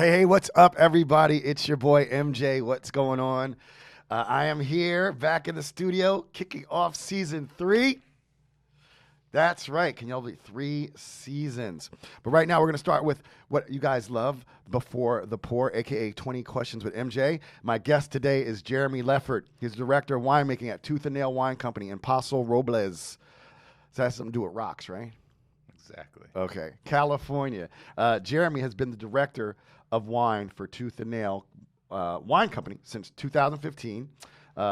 Hey, what's up, everybody? It's your boy MJ. What's going on? I am here back in the studio, kicking off season 3. That's right. Can y'all believe 3 seasons? But right now, we're going to start with what you guys love before the pour, aka 20 Questions with MJ. My guest today is Jeremy Leffert. He's director of winemaking at Tooth Nail Wine Company in Paso Robles. So that has something to do with rocks, right? Exactly. Okay. California. Jeremy has been the director of wine for Tooth and Nail Wine Company since 2015.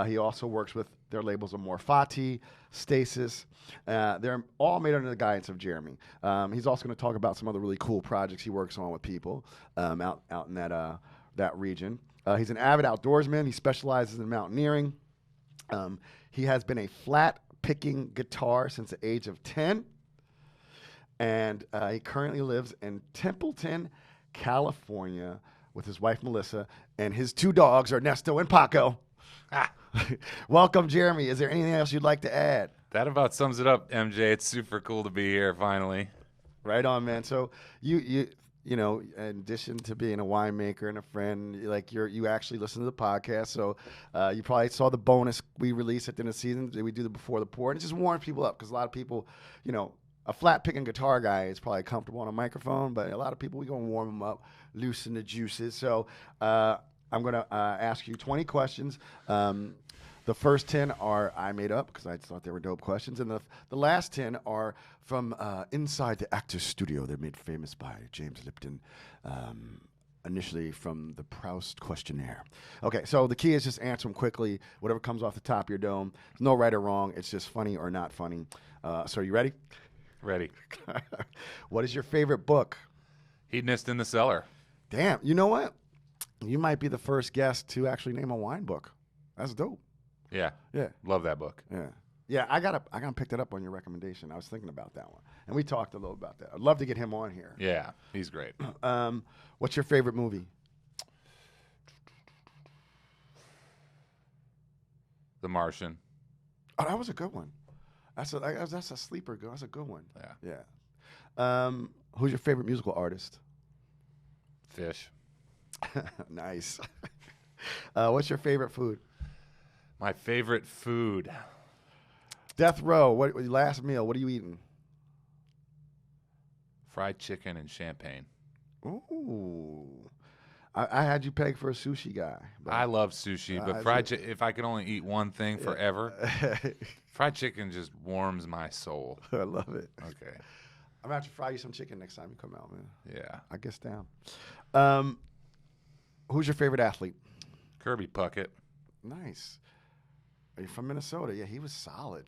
He also works with their labels Amor Fati, Stasis. They're all made under the guidance of Jeremy. He's also going to talk about some other really cool projects he works on with people out in that region. He's an avid outdoorsman. He specializes in mountaineering. He has been a flat picking guitar since the age of 10. And he currently lives in Templeton, California, with his wife, Melissa, and his 2 dogs, Ernesto and Paco. Welcome, Jeremy. Is there anything else you'd like to add? That about sums it up, MJ. It's super cool to be here finally. Right on, man. So you know, in addition to being a winemaker and a friend, like you actually listen to the podcast. So you probably saw the bonus we released at the end of the season. We do the before the pour, and it just warms people up because a lot of people, you know, a flat picking guitar guy is probably comfortable on a microphone, but a lot of people, we're going to warm them up, loosen the juices. So I'm going to ask you 20 questions. The first 10 are I made up because I thought they were dope questions. And the last 10 are from inside the actor's studio. They're made famous by James Lipton, initially from the Proust questionnaire. Okay, so the key is just answer them quickly, whatever comes off the top of your dome. There's no right or wrong. It's just funny or not funny. So are you ready? Ready. What is your favorite book? Hedonist in the Cellar. Damn, you know what? You might be the first guest to actually name a wine book. That's dope. Yeah. Yeah. Love that book. Yeah, I gotta pick that up on your recommendation. I was thinking about that one. And we talked a little about that. I'd love to get him on here. Yeah, he's great. What's your favorite movie? The Martian. Oh, that was a good one. That's a sleeper good. That's a good one. Yeah. Who's your favorite musical artist? Fish. Nice. What's your favorite food? My favorite food. Death Row. What last meal? What are you eating? Fried chicken and champagne. Ooh. I had you pegged for a sushi guy. I love sushi, but if I could only eat one thing forever, fried chicken just warms my soul. I love it. Okay. I'm going to have to fry you some chicken next time you come out, man. Yeah. I guess down. Who's your favorite athlete? Kirby Puckett. Nice. Are you from Minnesota? Yeah, he was solid.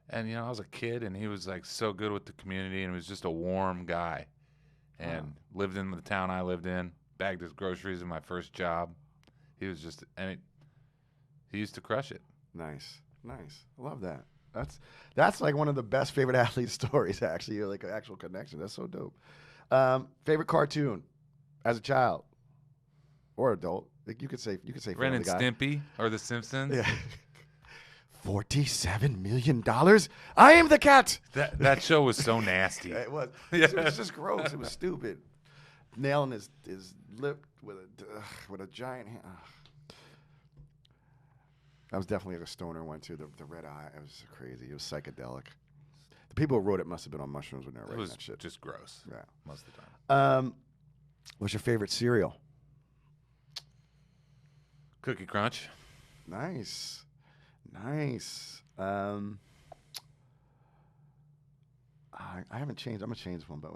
And, you know, I was a kid, and he was, like, so good with the community, and he was just a warm guy. And lived in the town I lived in, bagged his groceries in my first job. He was just, he used to crush it. Nice. I love that. That's like one of the best favorite athlete stories, actually, like an actual connection. That's so dope. Favorite cartoon as a child or adult? Like you could say Ren and Family Guy. Stimpy or The Simpsons. Yeah. $47 million? I am the cat. That show was so nasty. It was. Yeah. It was just gross. It was stupid. Nailing his lip with a giant hand. Ugh. That was definitely like a stoner one too. The red eye. It was crazy. It was psychedelic. The people who wrote it must have been on mushrooms when they were writing that shit. Just gross. Yeah. Most of the time. What's your favorite cereal? Cookie Crunch. Nice. I haven't changed. I'm gonna change one, but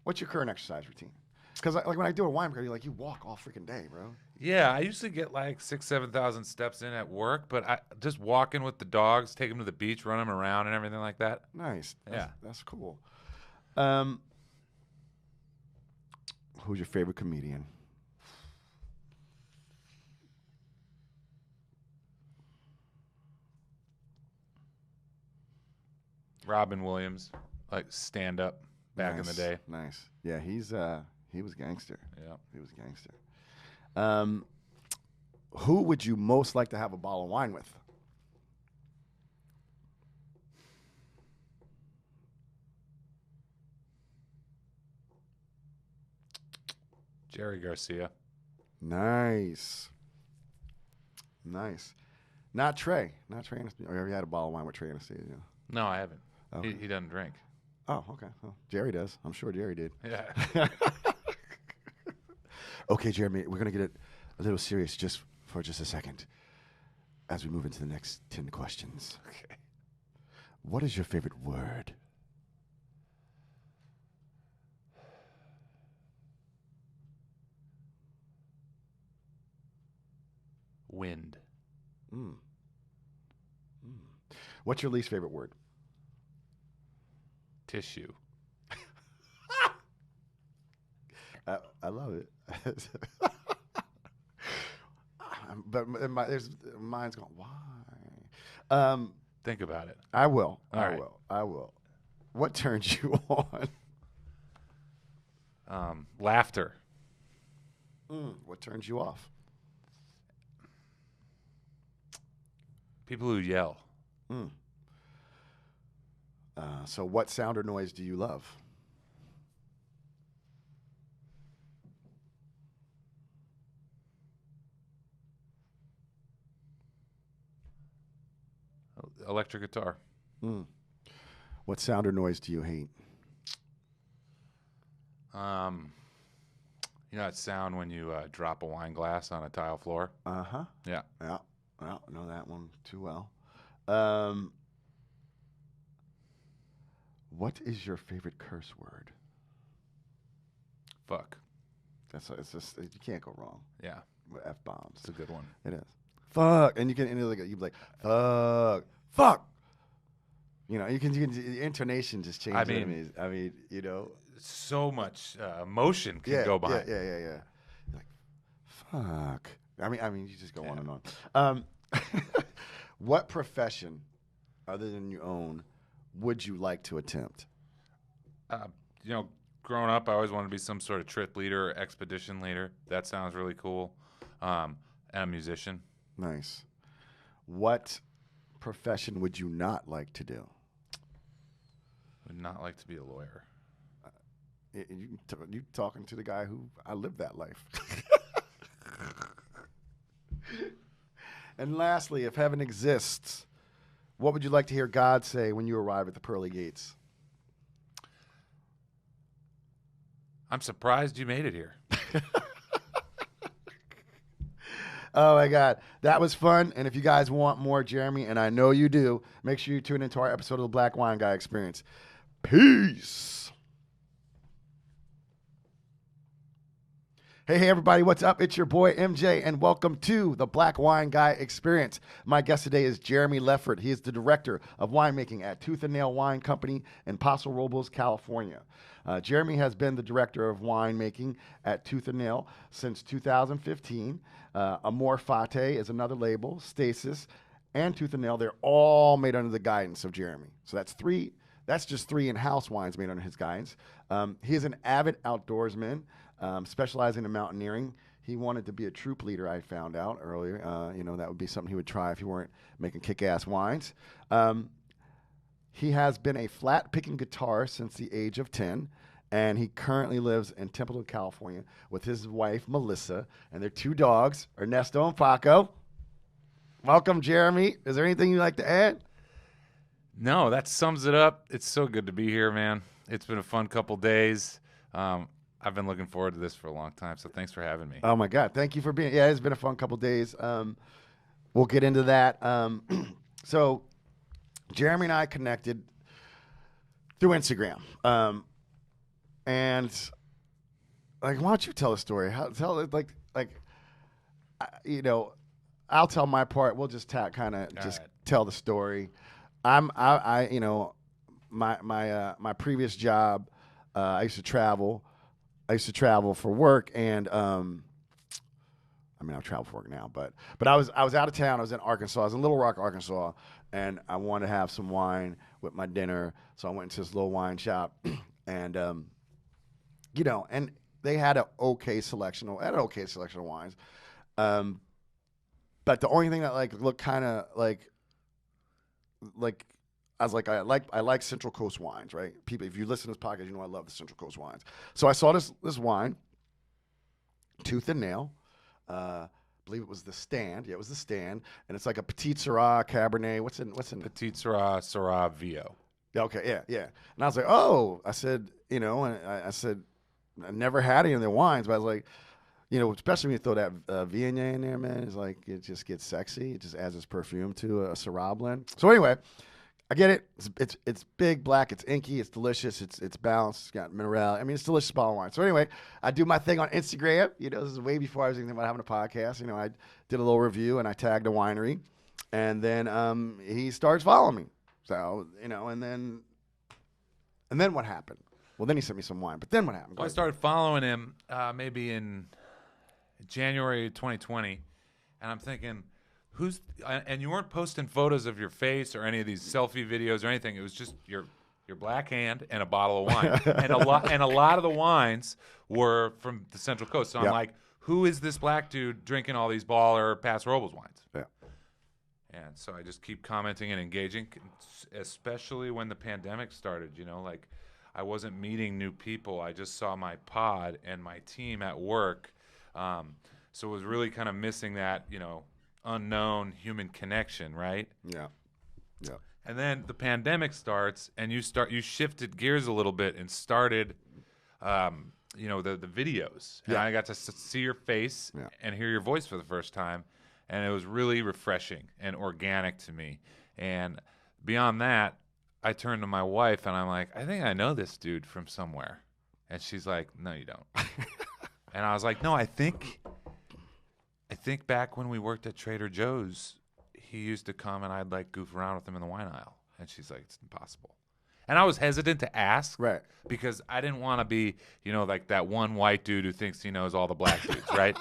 what's your current exercise routine? Because like when I do a wine party, you walk all freaking day, bro. Yeah, I usually get like 6,000-7,000 steps in at work, but I just walking with the dogs, take them to the beach, run them around, and everything like that. Nice. Yeah, that's cool. Who's your favorite comedian? Robin Williams, like stand up back in the day. Nice. Yeah, he was gangster. Yeah, he was gangster. Who would you most like to have a bottle of wine with? Jerry Garcia. Nice. Not Trey. Not Trey Anesthesia. Or have you had a bottle of wine with Trey Anesthesia? No, I haven't. Okay. He doesn't drink. Oh, okay. Well, Jerry does. I'm sure Jerry did. Yeah. Okay, Jeremy, we're going to get it a little serious for just a second as we move into the next 10 questions. Okay. What is your favorite word? Wind. What's your least favorite word? Tissue. I love it. But mine's going, why? Think about it. I will. All right. I will. What turns you on? Laughter. What turns you off? People who yell. So what sound or noise do you love? Electric guitar. What sound or noise do you hate? You know that sound when you drop a wine glass on a tile floor? Uh-huh. Yeah. Yeah. Well, I know that one too well. What is your favorite curse word? Fuck. It's just you can't go wrong Yeah. with F-bombs. It's a good one. It is. Fuck, and you can you'd be like fuck. You know, you can the intonation just changes. I mean, you know, so much emotion can go behind. Yeah. You're like, fuck. I mean, you just go on and on. What profession, other than your own, would you like to attempt? You know, growing up, I always wanted to be some sort of trip leader or expedition leader. That sounds really cool. And a musician. Nice. What profession would you not like to do? Would not like to be a lawyer. You talking to the guy who I lived that life. And lastly, if heaven exists, what would you like to hear God say when you arrive at the pearly gates? I'm surprised you made it here. Oh, my God. That was fun. And if you guys want more, Jeremy, and I know you do, make sure you tune into our episode of the Black Wine Guy Experience. Peace. Hey, everybody. What's up? It's your boy, MJ, and welcome to the Black Wine Guy Experience. My guest today is Jeremy Leffert. He is the director of winemaking at Tooth Nail Wine Company in Paso Robles, California. Jeremy has been the director of winemaking at Tooth Nail since 2015. Amor Fati is another label. Stasis and Tooth Nail, they're all made under the guidance of Jeremy. So that's three. That's just three in-house wines made under his guidance. He is an avid outdoorsman, specializing in mountaineering. He wanted to be a troop leader, I found out earlier. That would be something he would try if he weren't making kick-ass wines. He has been a flat-picking guitarist since the age of 10, and he currently lives in Templeton, California, with his wife, Melissa, and their two dogs, Ernesto and Paco. Welcome, Jeremy. Is there anything you'd like to add? No, that sums it up. It's so good to be here, man. It's been a fun couple days. I've been looking forward to this for a long time, so thanks for having me. Oh, my God. Thank you for being – yeah, it's been a fun couple days. We'll get into that. So Jeremy and I connected through Instagram. And, why don't you tell a story? Tell it, I'll tell my part. We'll just tell the story. My previous job, I used to travel. I used to travel for work, and I travel for work now, but I was out of town. I was in Arkansas. I was in Little Rock, Arkansas, and I wanted to have some wine with my dinner. So I went into this little wine shop, and and they had an okay selection of wines. But the only thing that looked kind of like I was like, I like Central Coast wines, right? People, if you listen to this podcast, you know I love the Central Coast wines. So I saw this wine, Tooth and Nail. I believe it was the Stand. Yeah, it was the Stand, and it's like a Petite Syrah Cabernet. What's in? Petite Syrah Vio. Yeah, okay, yeah. And I was like, oh, I said, and I said, I never had any of their wines, but I was like, especially when you throw that Viognier in there, man, it's like it just gets sexy. It just adds its perfume to a Syrah blend. So anyway, I get it. It's big, black. It's inky. It's delicious. It's balanced. It's got mineral. I mean, it's delicious bottle of wine. So anyway, I do my thing on Instagram. This is way before I was thinking about having a podcast. I did a little review and I tagged a winery, and then he starts following me. So and then what happened? Well, then he sent me some wine. But then what happened? Well, I started following him maybe in January 2020, and I'm thinking, and you weren't posting photos of your face or any of these selfie videos or anything. It was just your black hand and a bottle of wine, and a lot of the wines were from the Central Coast. So I'm like, who is this black dude drinking all these baller Paso Robles wines? Yeah. And so I just keep commenting and engaging, especially when the pandemic started. Like I wasn't meeting new people. I just saw my pod and my team at work. So it was really kind of missing that, unknown human connection, right? Yeah. And then the pandemic starts, and you shifted gears a little bit and started, the videos. And I got to see your face and hear your voice for the first time, and it was really refreshing and organic to me. And beyond that, I turned to my wife, and I'm like, I think I know this dude from somewhere. And she's like, no, you don't. And I was like, no, I think back when we worked at Trader Joe's, he used to come and I'd like goof around with him in the wine aisle. And she's like, it's impossible. And I was hesitant to ask, right? Because I didn't want to be, like that one white dude who thinks he knows all the black dudes, right?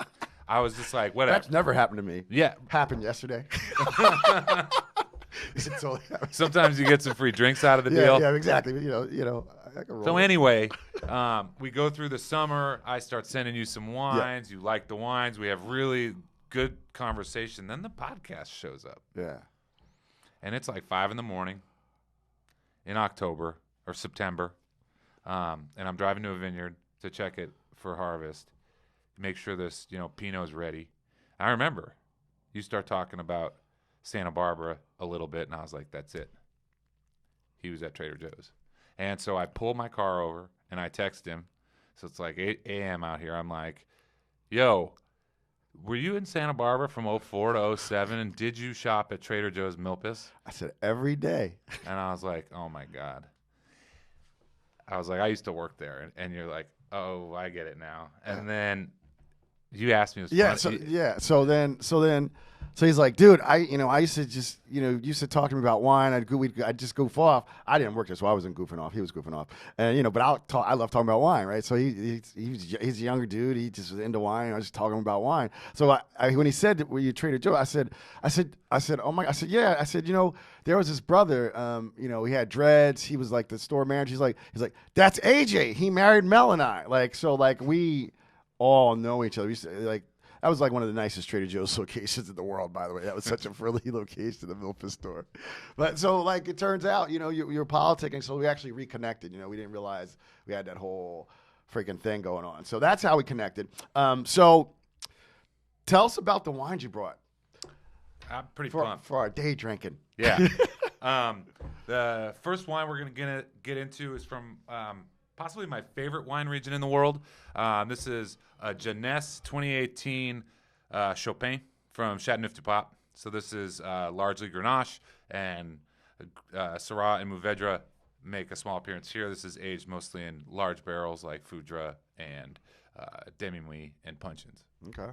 I was just like, whatever. That's never happened to me. Yeah. Happened yesterday. Sometimes you get some free drinks out of the deal. Yeah, exactly. So anyway, we go through the summer. I start sending you some wines. You like the wines. We have really good conversation. Then the podcast shows up. Yeah. And it's like 5 a.m. in October or September. And I'm driving to a vineyard to check it for harvest. Make sure this, Pinot's ready. I remember you start talking about Santa Barbara a little bit, and I was like, that's it. He was at Trader Joe's. And so I pulled my car over, and I text him. So it's like 8 a.m. out here. I'm like, yo, were you in Santa Barbara from 04 to 07, and did you shop at Trader Joe's Milpas? I said, every day. And I was like, oh, my God. I was like, I used to work there. And you're like, oh, I get it now. And then you asked me. So he's like, dude, I used to just, used to talk to me about wine. I'd just goof off. I didn't work there, so I wasn't goofing off. He was goofing off. And, but I love talking about wine, right? So he's a younger dude. He just was into wine. I was just talking about wine. So when he said, were you Trader Joe? I said, oh my, I said, yeah. I said, there was this brother, he had dreads. He was like the store manager. He's like, that's AJ. He married Mel and I. We all know each other. We used to, that was like one of the nicest Trader Joe's locations in the world, by the way. That was such a frilly location, the Milpas store. But so, it turns out, you're politicking, so we actually reconnected. We didn't realize we had that whole freaking thing going on. So that's how we connected. So tell us about the wines you brought. I'm pretty pumped. For our day drinking. Yeah. The first wine we're going to get into is from possibly my favorite wine region in the world. This is a Jeunesse 2018 Chopin from Châteauneuf-du-Pape. So this is largely Grenache, and Syrah and Mourvedre make a small appearance here. This is aged mostly in large barrels like Foudre and Demi-Muit and Puncheons. Okay.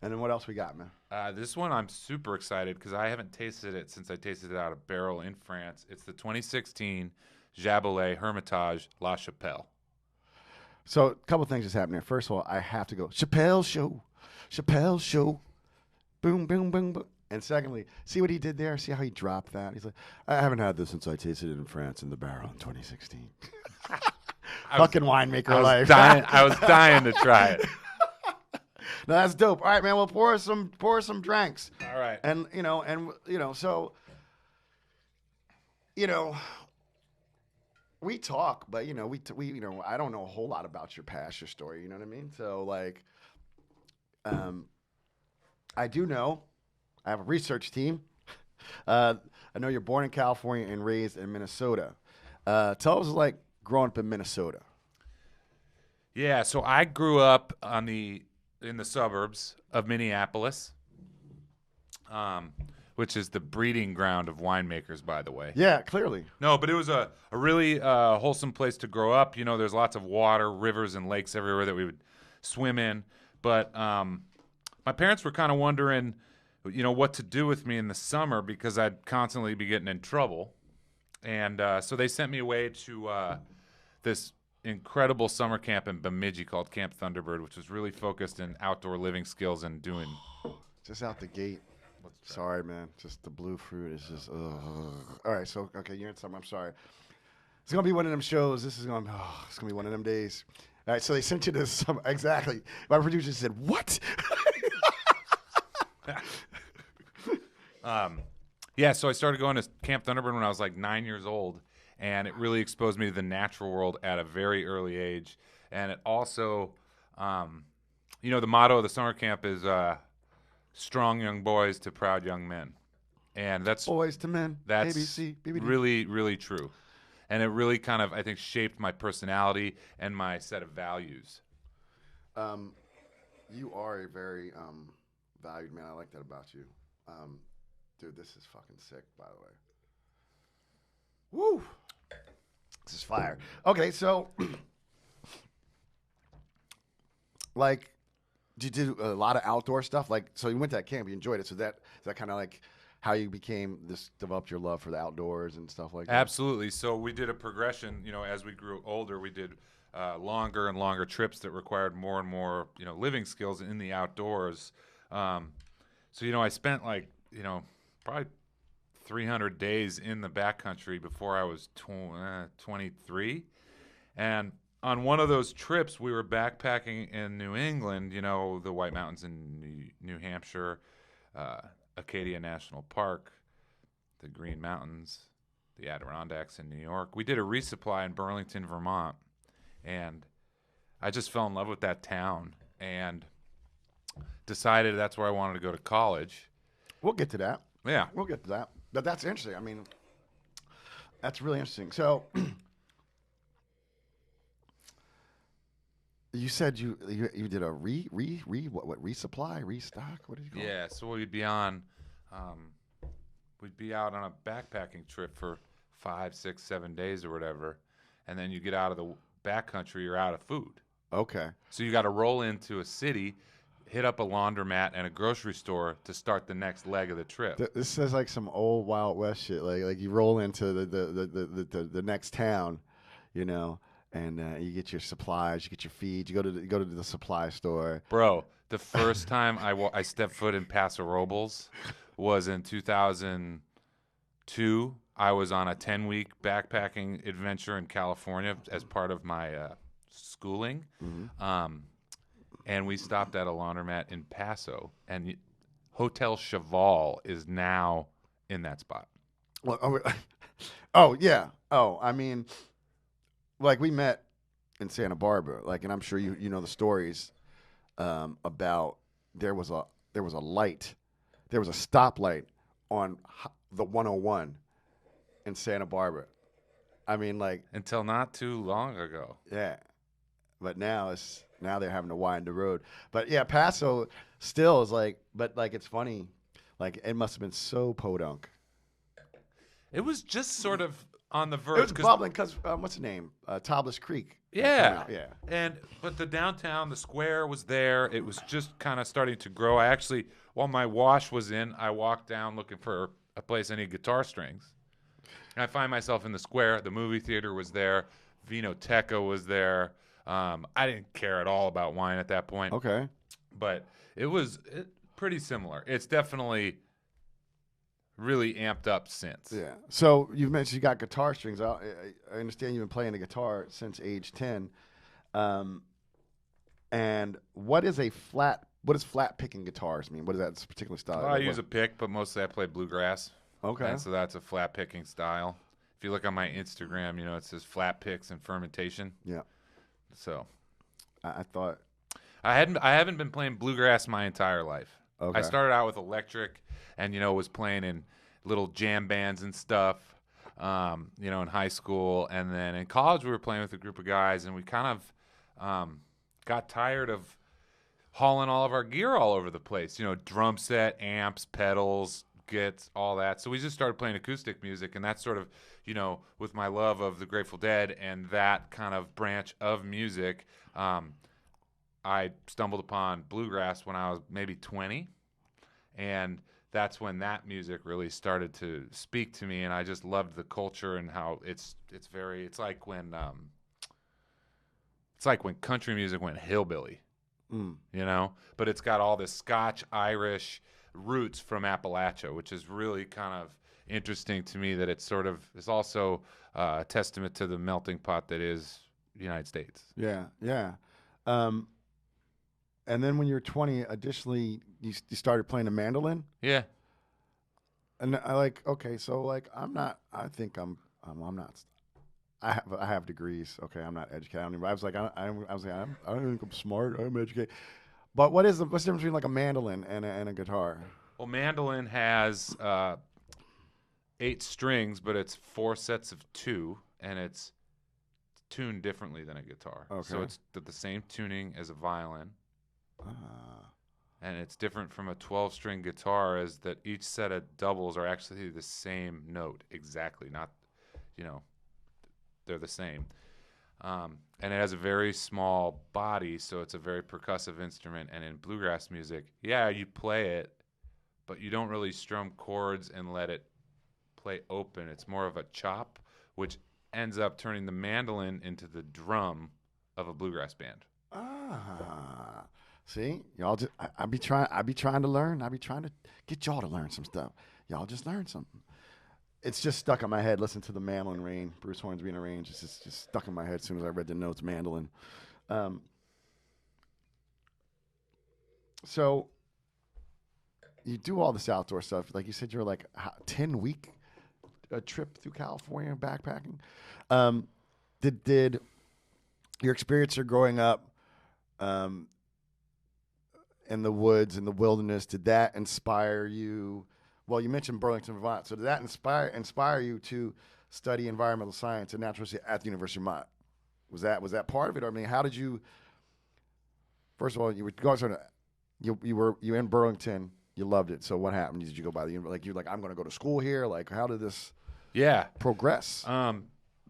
And then what else we got, man? This one I'm super excited because I haven't tasted it since I tasted it out of barrel in France. It's the 2016 Jabolet Hermitage La Chapelle. So a couple things just happened here. First of all, I have to go, Chappelle Show. Boom, boom, boom, boom. And secondly, see what he did there? See how he dropped that? He's like, I haven't had this since I tasted it in France in the barrel in 2016. Fucking winemaker life. I was dying to try it. No, that's dope. All right, man. Well, pour some drinks. All right. And so we talk, but we I don't know a whole lot about your past, your story. You know what I mean? So I do know. I have a research team. I know you're born in California and raised in Minnesota. Tell us like growing up in Minnesota. Yeah, so I grew up in the suburbs of Minneapolis, which is the breeding ground of winemakers, by the way. Yeah, clearly. No, but it was a really wholesome place to grow up. You know, there's lots of water, rivers, and lakes everywhere that we would swim in. But my parents were kind of wondering, you know, what to do with me in the summer because I'd constantly be getting in trouble. And so they sent me away to this incredible summer camp in Bemidji called Camp Thunderbird, which was really focused in outdoor living skills and doing. Just out the gate. Sorry, man. Just the blue fruit is just. All right, so okay, you're in summer. I'm sorry. It's gonna be one of them shows. It's gonna be one of them days. All right, so they sent you to summer. Exactly. My producer said, "What?" Yeah, so I started going to Camp Thunderbird when I was like 9 years old, and it really exposed me to the natural world at a very early age. And it also, you know, the motto of the summer camp is strong young boys to proud young men. And that's Boys to men. that's ABC, BBD. really, really true. And it really kind of, I think, shaped my personality and my set of values. You are a very valued man. I like that about you. Dude, this is fucking sick, by the way. Woo! This is fire. Okay, so, like, did you do a lot of outdoor stuff? Like, so you went to that camp, you enjoyed it. So is that kind of like how you developed your love for the outdoors and stuff like that? Absolutely. So we did a progression, you know, as we grew older, we did longer and longer trips that required more and more, you know, living skills in the outdoors. So, you know, I spent like, you know, probably 300 days in the backcountry before I was 23. And on one of those trips, we were backpacking in New England, you know, the White Mountains in New Hampshire, Acadia National Park, the Green Mountains, the Adirondacks in New York. We did a resupply in Burlington, Vermont, and I just fell in love with that town and decided that's where I wanted to go to college. We'll get to that. Yeah. We'll get to that. But that's interesting. I mean, that's really interesting. So, you said you did a resupply, restock? What did you call it? Yeah, so we'd be out on a backpacking trip for 5, 6, 7 days or whatever, and then you get out of the backcountry, you're out of food. Okay. So you got to roll into a city, hit up a laundromat and a grocery store to start the next leg of the trip. This says like some old Wild West shit. Like you roll into the next town, you know, and you get your supplies, you get your feed, you go to the supply store. Bro, the first time I stepped foot in Paso Robles was in 2002. I was on a 10-week backpacking adventure in California as part of my schooling. Mm-hmm. And we stopped at a laundromat in Paso, and Hotel Cheval is now in that spot. Well, oh yeah. Oh, I mean, like we met in Santa Barbara, like, and I'm sure you know the stories about there was a stoplight on the 101 in Santa Barbara. I mean, like Until not too long ago. yeah, but now they're having to wind the road. But yeah, Paso still is like, but like it's funny, like it must have been so podunk. It was just sort of on the verge. It was bubbling because what's the name? Tobless Creek. Yeah. Yeah. But the downtown, the square was there. It was just kind of starting to grow. I actually, while my wash was in, I walked down looking for a place I need guitar strings. And I find myself in the square. The movie theater was there. Vinoteca was there. I didn't care at all about wine at that point. Okay. But it was pretty similar. It's definitely really amped up since. Yeah. So you mentioned you got guitar strings. I understand you've been playing the guitar since age 10. And what does flat picking guitars mean? What is that particular style? Well, I use a pick, but mostly I play bluegrass. Okay. And so that's a flat picking style. If you look on my Instagram, you know, it says flat picks and fermentation. Yeah. So I thought I haven't been playing bluegrass my entire life. Okay. I started out with electric, and was playing in little jam bands and stuff. In high school, and then in college we were playing with a group of guys, and we kind of got tired of hauling all of our gear all over the place. Drum set, amps, pedals, gets, all that. So we just started playing acoustic music, and that's sort of, with my love of the Grateful Dead and that kind of branch of music, I stumbled upon bluegrass when I was maybe 20, and that's when that music really started to speak to me, and I just loved the culture and how it's like when country music went hillbilly. But it's got all this Scotch Irish roots from Appalachia, which is really kind of interesting to me, that it's also a testament to the melting pot that is the United States. Yeah. And then when you were 20, additionally, you started playing the mandolin. Yeah. And I'm not. I think I'm not. I have degrees. Okay, I'm not educated. I was like, I don't think I'm smart. I'm educated. But what's the difference between like a mandolin and a guitar? Well, mandolin has 8 strings, but it's 4 sets of 2, and it's tuned differently than a guitar. Okay. So it's the same tuning as a violin. And it's different from a 12-string guitar, as that each set of doubles are actually the same note exactly, not, they're the same. And it has a very small body, so it's a very percussive instrument. And in bluegrass music, you play it, but you don't really strum chords and let it play open. It's more of a chop, which ends up turning the mandolin into the drum of a bluegrass band. See, y'all just I be trying to learn. I be trying to get y'all to learn some stuff. Y'all just learn something. It's just stuck in my head. Listen to the mandolin range, Bruce Hornsby in a range. It's just stuck in my head as soon as I read the notes, mandolin. So you do all this outdoor stuff. Like you said, you're like 10-week trip through California backpacking. Did your experience here growing up in the woods, in the wilderness, did that inspire you? Well, you mentioned Burlington, Vermont. So did that inspire you to study environmental science and natural history at the University of Vermont? Was that part of it? I mean, how did you? First of all, you were going sort of, you were in Burlington. You loved it. So what happened? Did you go by the you're like, I'm going to go to school here? Like, how did this progress?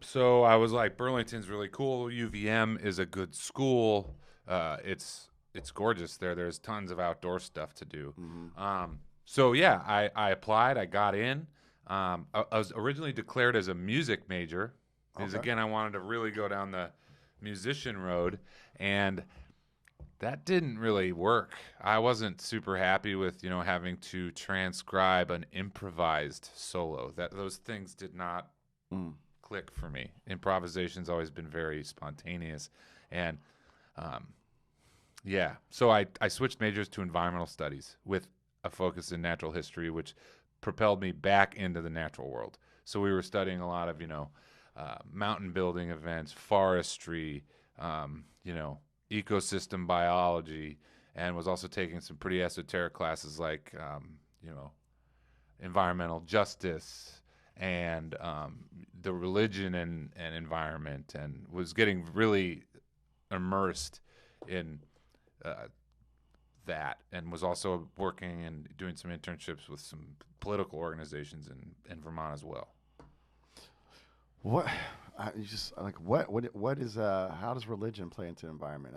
So I was like, Burlington's really cool. UVM is a good school. It's gorgeous there. There's tons of outdoor stuff to do. Mm-hmm. I applied. I got in. I was originally declared as a music major because, again, I wanted to really go down the musician road, and that didn't really work. I wasn't super happy with, having to transcribe an improvised solo. Those things did not click for me. Improvisation's always been very spontaneous, and so I switched majors to environmental studies with a focus in natural history, which propelled me back into the natural world. So we were studying a lot of, mountain building events, forestry, ecosystem biology, and was also taking some pretty esoteric classes like, environmental justice and the religion and environment, and was getting really immersed in that, and was also working and doing some internships with some political organizations in Vermont as well. What is how does religion play into the environment?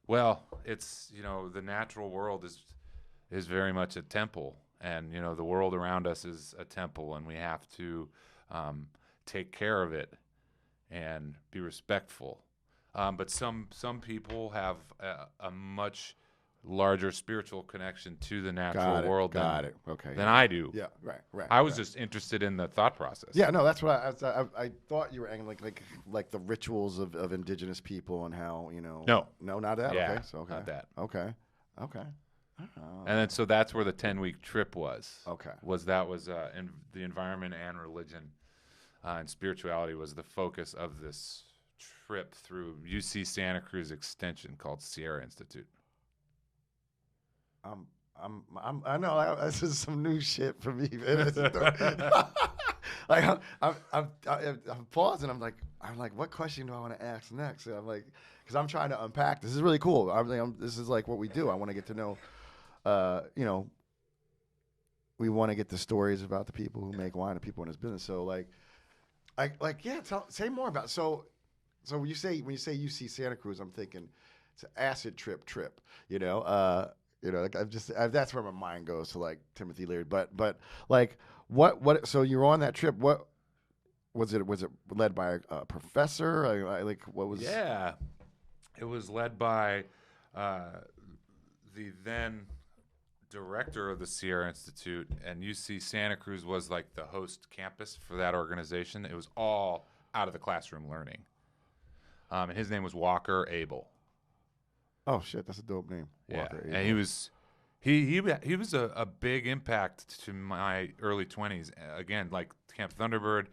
Well, it's the natural world is very much a temple, and the world around us is a temple, and we have to take care of it and be respectful. But some people have a much larger spiritual connection to the natural world than I do. Yeah, right. I was just interested in the thought process. Yeah, no, that's what I thought you were angling like the rituals of indigenous people and how No, not that. Yeah, okay, so not that. Okay. And then so that's where the 10-week trip was. Okay. In the environment and religion and spirituality was the focus of this trip through UC Santa Cruz Extension called Sierra Institute. I know this is some new shit for me, man. Like I'm pausing. I'm like, what question do I want to ask next? And I'm like, because I'm trying to unpack. This is really cool. This is like what we do. I want to get to know, you know, we want to get the stories about the people who make wine, the people in this business. So yeah, say more about. So when you say UC Santa Cruz, I'm thinking it's an acid trip. You know, like that's where my mind goes to, like Timothy Leary. But like what? So you're on that trip. What was it? Was it led by a professor? Like what was? Yeah, it was led by the then director of the Sierra Institute, and UC Santa Cruz was like the host campus for that organization. It was all out of the classroom learning. And his name was Walker Abel. Oh shit, that's a dope name. Walker Abel. And he was a big impact to my early 20s. Again, like Camp Thunderbird,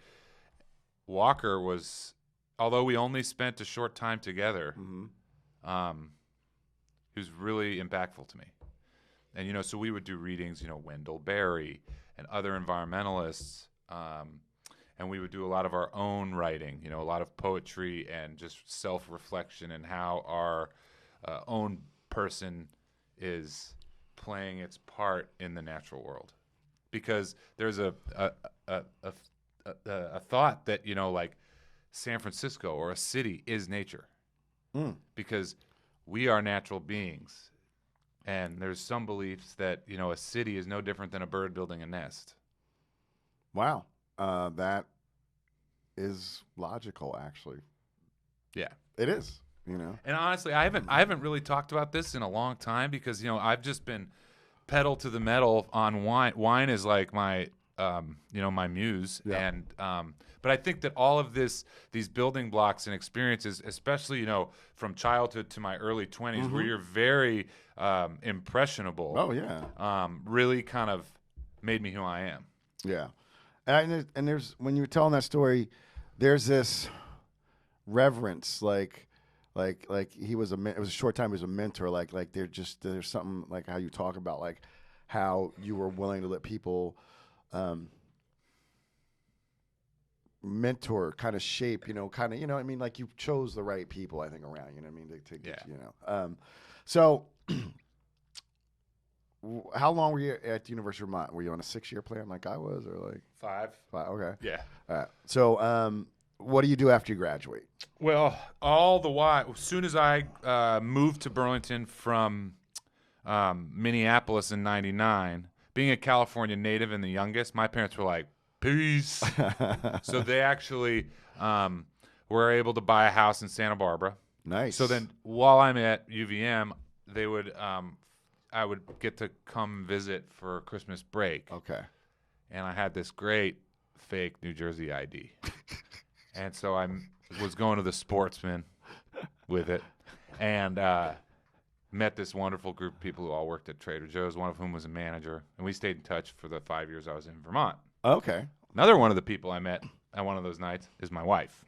Walker was, although we only spent a short time together, he was really impactful to me. And, you know, so we would do readings, you know, Wendell Berry and other environmentalists. And we would do a lot of our own writing, you know, a lot of poetry and just self-reflection and how our own person is playing its part in the natural world. Because there's a thought that, you know, like San Francisco or a city is nature. Because we are natural beings. And there's some beliefs that, you know, a city is no different than a bird building a nest. Wow. That is logical, actually. Yeah. It is, you know. And honestly, I haven't really talked about this in a long time because, you know, I've just been pedal to the metal on wine. Wine is like my, you know, my muse. Yeah. And, but I think that all of these building blocks and experiences, especially, you know, from childhood to my early 20s, where you're very impressionable. Oh, yeah. Really kind of made me who I am. Yeah. And there's, when you were telling that story, there's this reverence, like he was it was a short time he was a mentor, like there's something like how you talk about like how you were willing to let people mentor, kind of shape, you know, I mean, like you chose the right people, I think, around, you know what I mean, to get, you know. So how long were you at the University of Vermont? Were you on a 6-year plan like I was, or like 5? Okay. Yeah. All right. So what do you do after you graduate? Well, all the while, as soon as I moved to Burlington from Minneapolis in '99, being a California native and the youngest, my parents were like, peace. So they actually were able to buy a house in Santa Barbara. Nice. So then while I'm at UVM, they would I would get to come visit for Christmas break. Okay. And I had this great fake New Jersey ID. And so I was going to the Sportsman with it and met this wonderful group of people who all worked at Trader Joe's, one of whom was a manager. And we stayed in touch for the 5 years I was in Vermont. Okay. Another one of the people I met at one of those nights is my wife.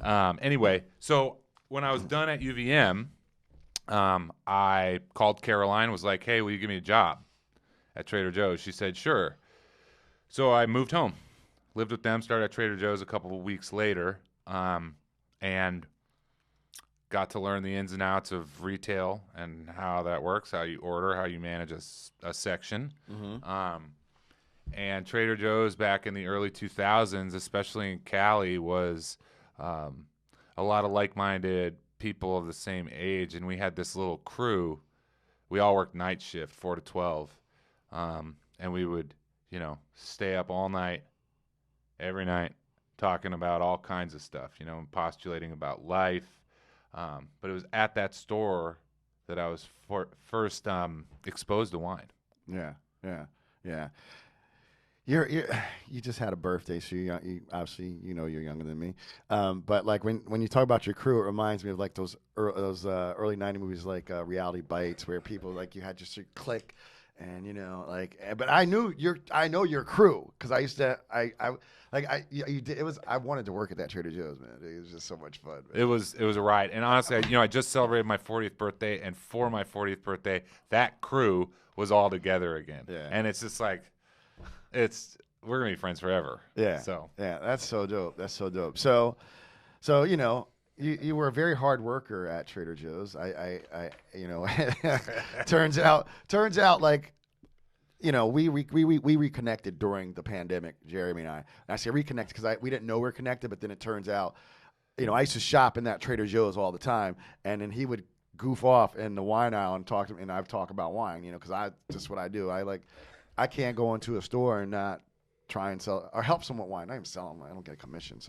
Anyway, so when I was done at UVM, I called Caroline, was like, hey, will you give me a job at Trader Joe's? She said, sure. So I moved home, lived with them, started at Trader Joe's a couple of weeks later, and got to learn the ins and outs of retail and how that works, how you order, how you manage a section. And Trader Joe's back in the early 2000s, especially in Cali, was a lot of like-minded people of the same age, and we had this little crew. We all worked night shift, 4 to 12, and we would, you know, stay up all night, every night, talking about all kinds of stuff, you know, postulating about life. But it was at that store that I was first exposed to wine. Yeah. You just had a birthday, so you obviously, you know, you're younger than me. But like when you talk about your crew, it reminds me of like those early '90s movies, like Reality Bites, where people like you had just your clique, And but I know your crew because I used to you did, it was I wanted to work at that Trader Joe's, man. It was just so much fun. Man. It was a ride, and honestly, I just celebrated my 40th birthday, and for my 40th birthday, that crew was all together again. Yeah. And it's just like, we're gonna be friends forever. Yeah. So yeah, that's so dope. That's so dope. So you were a very hard worker at Trader Joe's. I turns out like. We reconnected during the pandemic, Jeremy and I. And I say reconnected because we didn't know we were connected, but then it turns out, I used to shop in that Trader Joe's all the time, and then he would goof off in the wine aisle and talk to me, and I'd talk about wine, because just what I do. I can't go into a store and not try and sell or help someone with wine. I don't even sell them. I don't get a commission.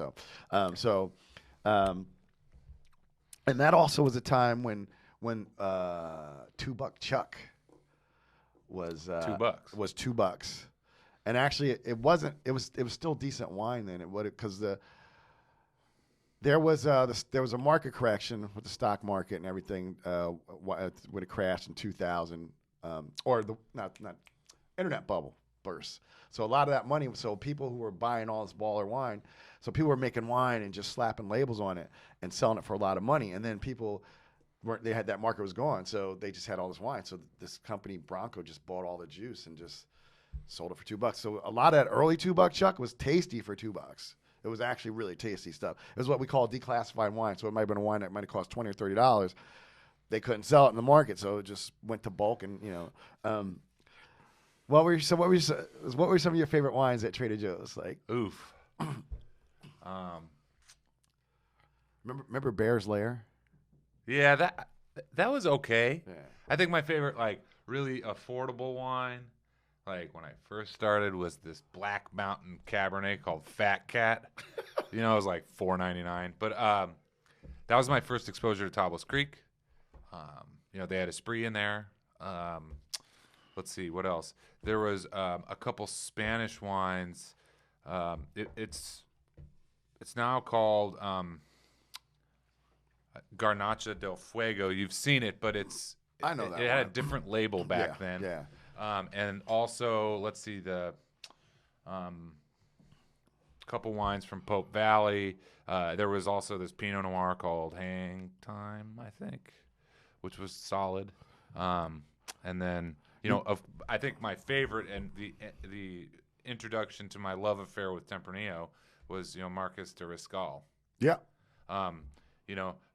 And that also was a time when $2 Chuck was $2. Was $2, and actually it wasn't. It was still decent wine then. Because there was a market correction with the stock market and everything when it crashed in 2000, or the not internet bubble burst. So a lot of that money. So people who were buying all this baller wine, so people were making wine and just slapping labels on it and selling it for a lot of money, and then people. They had that market was gone, so they just had all this wine. So this company Bronco just bought all the juice and just sold it for $2. So a lot of that early $2 Chuck was tasty for $2. It was actually really tasty stuff. It was what we call declassified wine. So it might have been a wine that might have cost $20 or $30. They couldn't sell it in the market, so it just went to bulk. And what were some of your favorite wines at Trader Joe's? Like oof. Remember Bear's Lair? Yeah, that was okay. Yeah. I think my favorite, really affordable wine, when I first started, was this Black Mountain Cabernet called Fat Cat. It was like $4.99. But that was my first exposure to Tobles Creek. They had Esprit in there. Let's see, what else? There was a couple Spanish wines. It's now called... Garnacha del Fuego. You've seen it, but I know that it had a different label back then. Yeah. And also, let's see, the couple wines from Pope Valley. There was also this Pinot Noir called Hang Time, I think, which was solid. And then, I think my favorite and the introduction to my love affair with Tempranillo was, Marcus de Riscal. Yeah.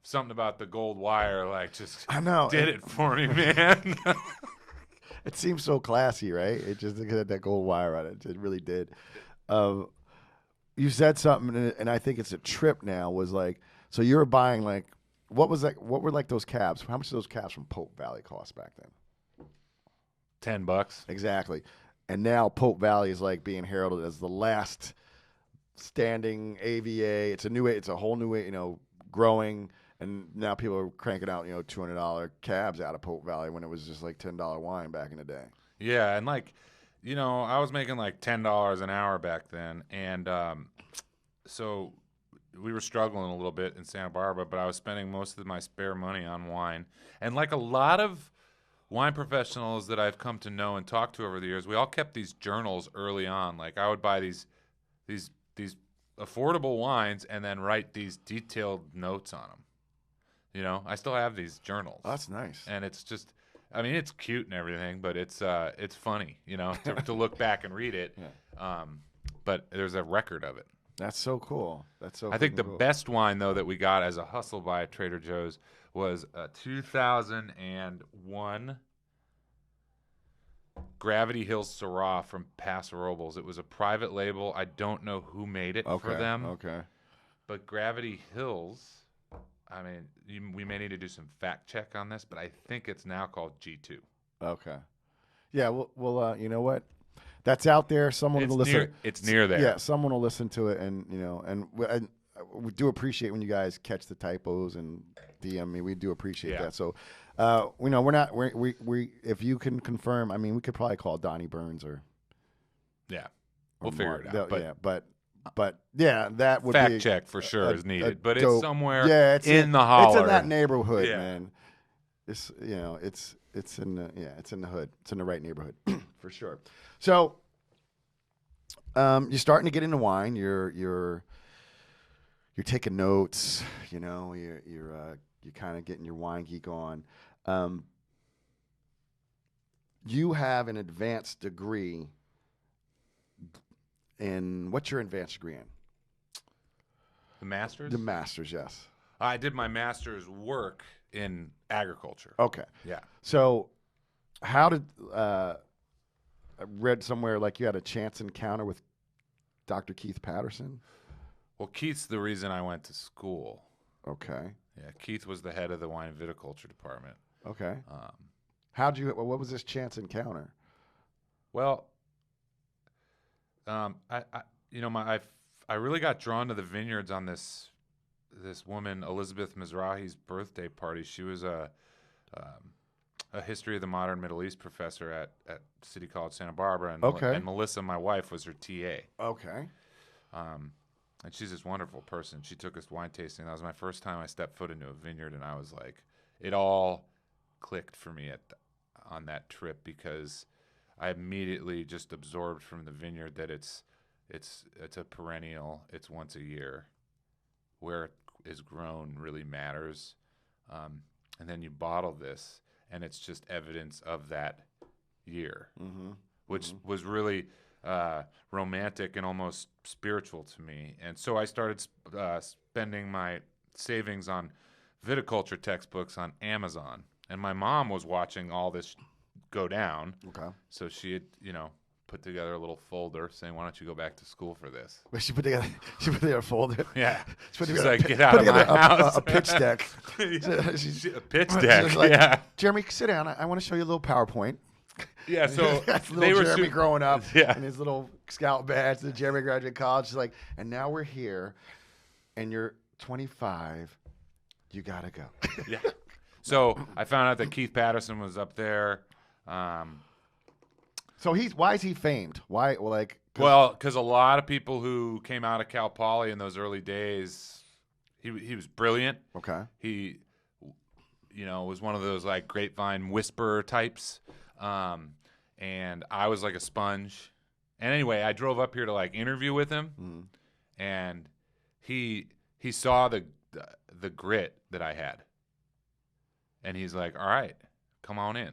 Something about the gold wire, I know did it for me, man. It seems so classy, right? It just had that gold wire on it. It really did. You said something, and I think it's a trip now. Was so you were buying what was that? What were those cabs? How much did those cabs from Pope Valley cost back then? $10. Exactly. And now Pope Valley is being heralded as the last standing AVA. It's a whole new way, growing, and now people are cranking out $200 cabs out of Pope Valley when it was just $10 wine back in the day. Yeah, and I was making $10 an hour back then, and so we were struggling a little bit in Santa Barbara, but I was spending most of my spare money on wine. And a lot of wine professionals that I've come to know and talk to over the years, we all kept these journals early on. I would buy these affordable wines and then write these detailed notes on them. I still have these journals. Oh, that's nice. And it's just, it's cute and everything, but it's funny, to look back and read it. Yeah. But there's a record of it. That's so cool. I think the cool. best wine, though, that we got as a hustle buy at Trader Joe's was a 2001 Gravity Hills Syrah from Paso Robles. It was a private label. I don't know who made it for them. Okay. But Gravity Hills, we may need to do some fact check on this, but I think it's now called G2. Okay. Yeah, well, you know what? That's out there. Someone will listen. It's near there. Yeah, someone will listen to it, and we do appreciate when you guys catch the typos and DM me. We do appreciate that. So, we're not. We if you can confirm, we could probably call Donnie Burns or. Yeah, we'll figure it out. But that would fact be check for sure is needed. But dope, it's somewhere it's in the holler. It's in that neighborhood, yeah. man. It's it's in the hood. It's in the right neighborhood for sure. So, you're starting to get into wine. You're taking notes. You know, you're kind of getting your wine geek on. You have an advanced degree in what's your advanced degree in? The master's? The master's, yes. I did my master's work in agriculture. Okay. Yeah. So, how did I read somewhere like you had a chance encounter with Dr. Keith Patterson? Well, Keith's the reason I went to school. Okay. Yeah, Keith was the head of the wine and viticulture department. Okay. What was this chance encounter? Well, I really got drawn to the vineyards on this woman, Elizabeth Mizrahi's birthday party. She was a history of the modern Middle East professor at City College Santa Barbara, and Melissa, my wife, was her TA. Okay. And she's this wonderful person. She took us wine tasting. That was my first time I stepped foot into a vineyard, and I was like, it all clicked for me on that trip, because I immediately just absorbed from the vineyard that it's a perennial. It's once a year. Where it is grown really matters. And then you bottle this, and it's just evidence of that year, which was really romantic and almost spiritual to me. And so I started spending my savings on viticulture textbooks on Amazon. And my mom was watching all this go down. Okay. So she had, put together a little folder saying, "Why don't you go back to school for this?" Well, she put together a folder. Yeah. She's like, "Get out of my house." A pitch deck. A pitch deck. Like, yeah. Jeremy, sit down. I want to show you a little PowerPoint. Yeah. So they were Jeremy growing up. Yeah. And his little scout badge. The Jeremy graduated college. She's like, and now we're here, and you're 25. You gotta go. Yeah. So I found out that Keith Patterson was up there. So why is he famed? Why, because a lot of people who came out of Cal Poly in those early days, he was brilliant. Okay. He, was one of those like grapevine whisperer types, and I was like a sponge. And anyway, I drove up here to like interview with him, and he saw the grit that I had, and he's like, "All right, come on in."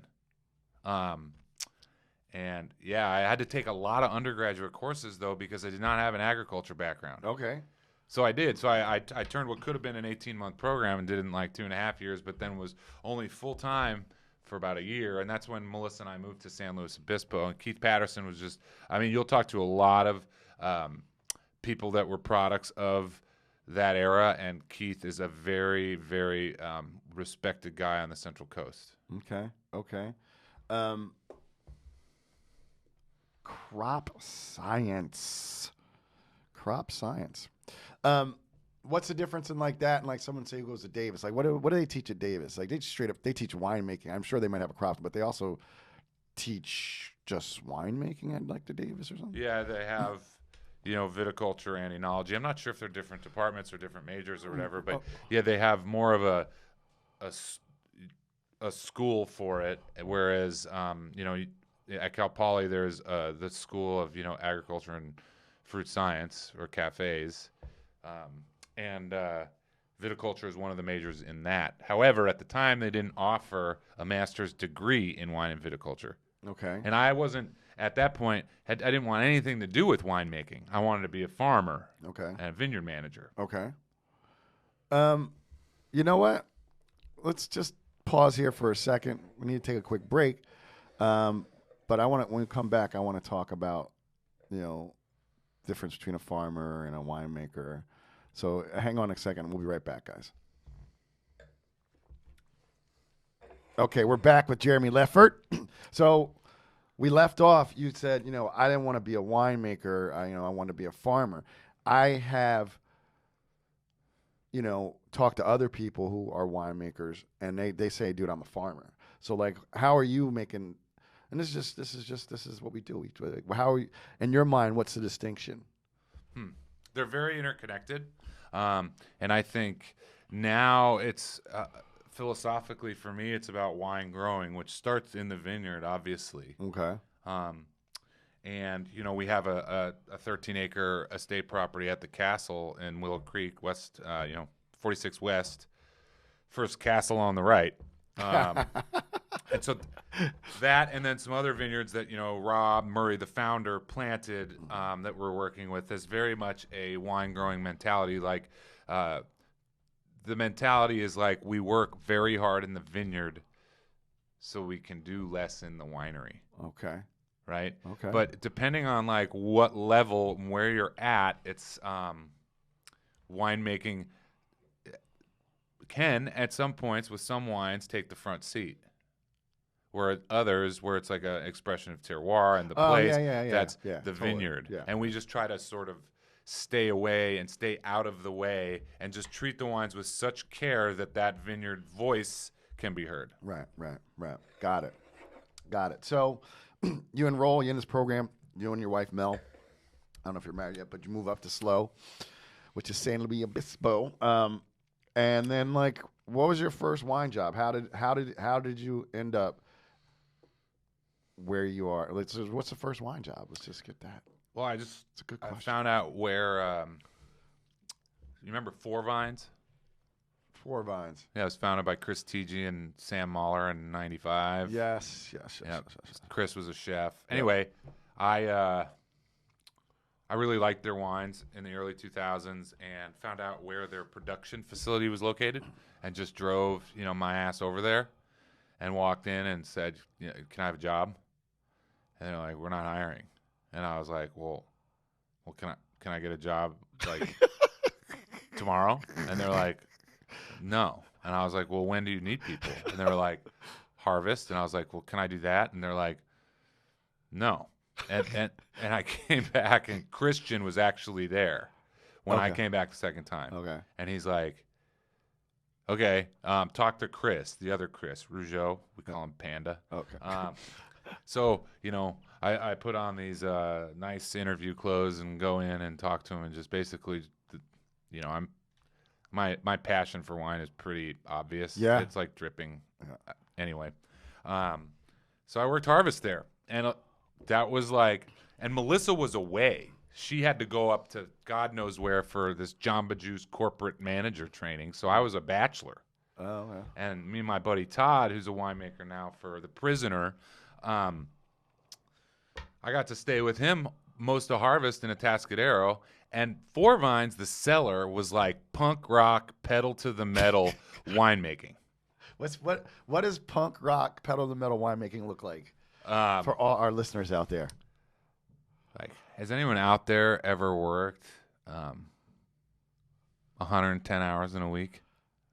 And yeah, I had to take a lot of undergraduate courses though, because I did not have an agriculture background. Okay. So I did. So I turned what could have been an 18-month program and did it in like 2.5 years, but then was only full-time for about a year. And that's when Melissa and I moved to San Luis Obispo. And Keith Patterson was just, you'll talk to a lot of people that were products of that era. And Keith is a very, very respected guy on the Central Coast. Okay. Crop science. What's the difference in like that and like someone say who goes to Davis? Like what do they teach at Davis? Like they teach winemaking. I'm sure they might have a crop, but they also teach just winemaking at like the Davis or something. Yeah, they have viticulture and enology. I'm not sure if they're different departments or different majors or whatever, but yeah, they have more of a school for it. Whereas at Cal Poly, there's the School of Agriculture and Fruit Science, or cafes, and viticulture is one of the majors in that. However, at the time, they didn't offer a master's degree in wine and viticulture. Okay. And I wasn't at that point. I didn't want anything to do with winemaking. I wanted to be a farmer. Okay. And a vineyard manager. Okay. You know what? Let's just pause here for a second. We need to take a quick break. But when we come back, I want to talk about, difference between a farmer and a winemaker. So hang on a second. We'll be right back, guys. Okay, we're back with Jeremy Leffert. So we left off. You said, I didn't want to be a winemaker. I want to be a farmer. I have, talked to other people who are winemakers, and they say, dude, I'm a farmer. So like, how are you making? And this is what we do. How are you, in your mind, what's the distinction? They're very interconnected, and I think now it's philosophically, for me, it's about wine growing, which starts in the vineyard, obviously. Okay. And, we have a 13-acre estate property at the castle in Willow Creek, west, 46 West, first castle on the right. And so that, and then some other vineyards that, Rob Murray, the founder, planted that we're working with, is very much a wine growing mentality. Like, the mentality is like we work very hard in the vineyard so we can do less in the winery. Okay. Right? Okay. But depending on like what level and where you're at, it's winemaking can at some points with some wines take the front seat. Where others, where it's like an expression of terroir and the place, that's the totally. vineyard. Yeah. And we just try to sort of stay away and stay out of the way and just treat the wines with such care that vineyard voice can be heard. Right. Got it. So you enroll in this program, you and your wife, Mel. I don't know if you're married yet, but you move up to SLO, which is San Luis Obispo. And then, like, what was your first wine job? How did you end up where you are? What's the first wine job? Let's just get that. Well, It's a good question. I found out where. You remember Four Vines? Four Vines. Yeah, it was founded by Chris Teege and Sam Mahler in '95. Yes. Chris was a chef. Anyway, I really liked their wines in the early 2000s and found out where their production facility was located, and just drove my ass over there, and walked in and said, "Can I have a job?" And they're like, "We're not hiring." And I was like, well, can I get a job like tomorrow? And they're like, no. And I was like, well, when do you need people? And they were like, harvest. And I was like, well, can I do that? And they're like, no. And I came back, and Christian was actually there when I came back the second time. Okay. And he's like, okay, talk to Chris, the other Chris, Rougeau. We call him Panda. Okay. So, I put on these nice interview clothes and go in and talk to him, and just basically, my passion for wine is pretty obvious. Yeah. It's like dripping. Yeah. Anyway, so I worked harvest there, and that was like, and Melissa was away. She had to go up to God knows where for this Jamba Juice corporate manager training, so I was a bachelor. Oh, yeah. And me and my buddy Todd, who's a winemaker now for The Prisoner, I got to stay with him most of harvest in Atascadero. And Four Vines, the cellar, was like punk rock, pedal to the metal winemaking. What does punk rock, pedal to the metal winemaking look like for all our listeners out there? Like, has anyone out there ever worked 110 hours in a week?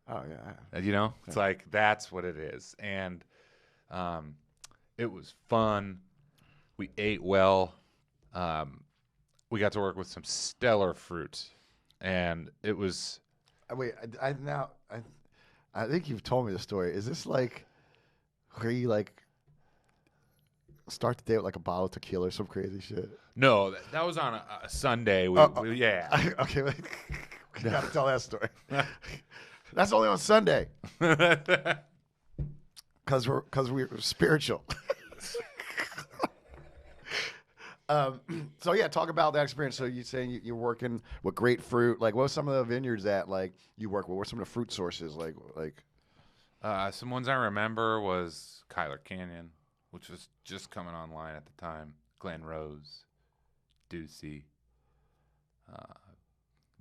Oh yeah. It's like that's what it is, and it was fun. We ate well. We got to work with some stellar fruit, and it was. Wait, I think you've told me the story. Is this like where you like start the day with like a bottle of tequila or some crazy shit? No, that was on a Sunday. Yeah. Okay, we gotta tell that story. That's only on Sunday. Because we're spiritual. So yeah, talk about that experience. So you're saying you're working with great fruit. Like, what were some of the vineyards that like you work with? What were some of the fruit sources? Like some ones I remember was Kyler Canyon, which was just coming online at the time. Glen Rose, Ducey,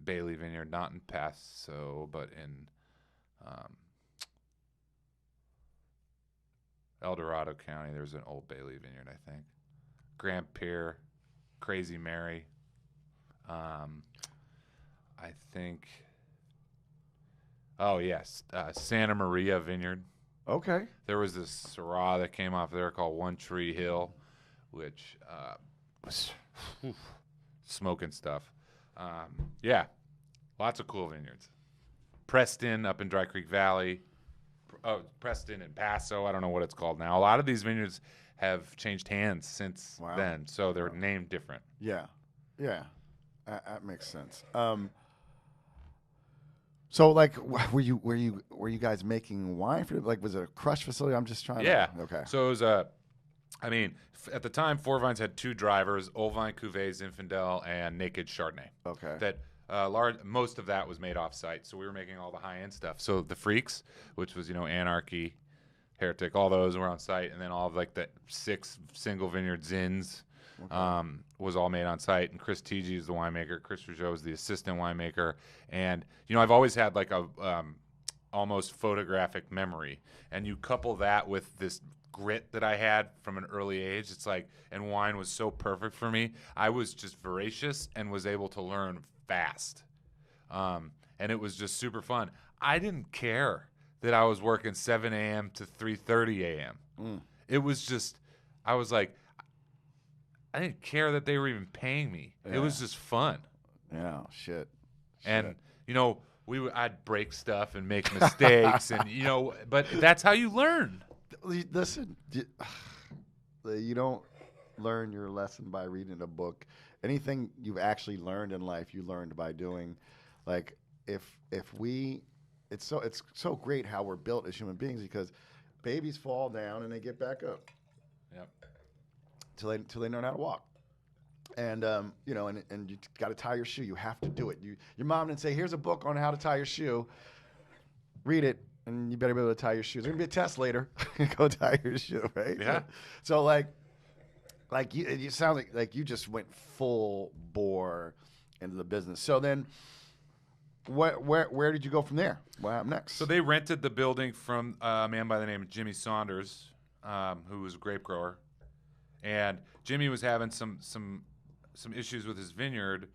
Bailey Vineyard, not in Paso, but in El Dorado County. There's an Old Bailey Vineyard, I think. Grand Pier, Crazy Mary. I think. Oh yes, Santa Maria Vineyard. Okay. There was this Syrah that came off there called One Tree Hill, which was smoking stuff. Yeah, lots of cool vineyards. Preston up in Dry Creek Valley. Preston and Paso. I don't know what it's called now. A lot of these vineyards have changed hands since then, so they're named different. Yeah, that makes sense. So, like, were you guys making wine for? Like, was it a crush facility? I'm just trying. Yeah. Okay. So it was at the time, Four Vines had 2 drivers: Old Vine Cuvée Zinfandel and Naked Chardonnay. Okay. That most of that was made off site. So we were making all the high end stuff. So the Freaks, which was Anarchy, Heretic, all those were on site, and then all of like the 6 single vineyard Zins. Okay. Was all made on site, and Chris Tg is the winemaker. Chris Rougeau is the assistant winemaker, and I've always had like a almost photographic memory, and you couple that with this grit that I had from an early age. It's like, and wine was so perfect for me. I was just voracious and was able to learn fast, and it was just super fun. I didn't care that I was working 7 a.m. to 3:30 a.m. It was just, I was like, I didn't care that they were even paying me. Yeah. It was just fun. Yeah, shit. And I'd break stuff and make mistakes, and but that's how you learn. Listen, you don't learn your lesson by reading a book. Anything you've actually learned in life, you learned by doing. Like it's so great how we're built as human beings, because babies fall down and they get back up. Yep. Till they learn how to walk, and and you got to tie your shoe. You have to do it. Your mom didn't say, "Here's a book on how to tie your shoe. Read it, and you better be able to tie your shoes." There's gonna be a test later. Go tie your shoe, right? Yeah. So like you sound like you just went full bore into the business. So then, where did you go from there? What happened next? So they rented the building from a man by the name of Jimmy Saunders, who was a grape grower. And Jimmy was having some issues with his vineyard,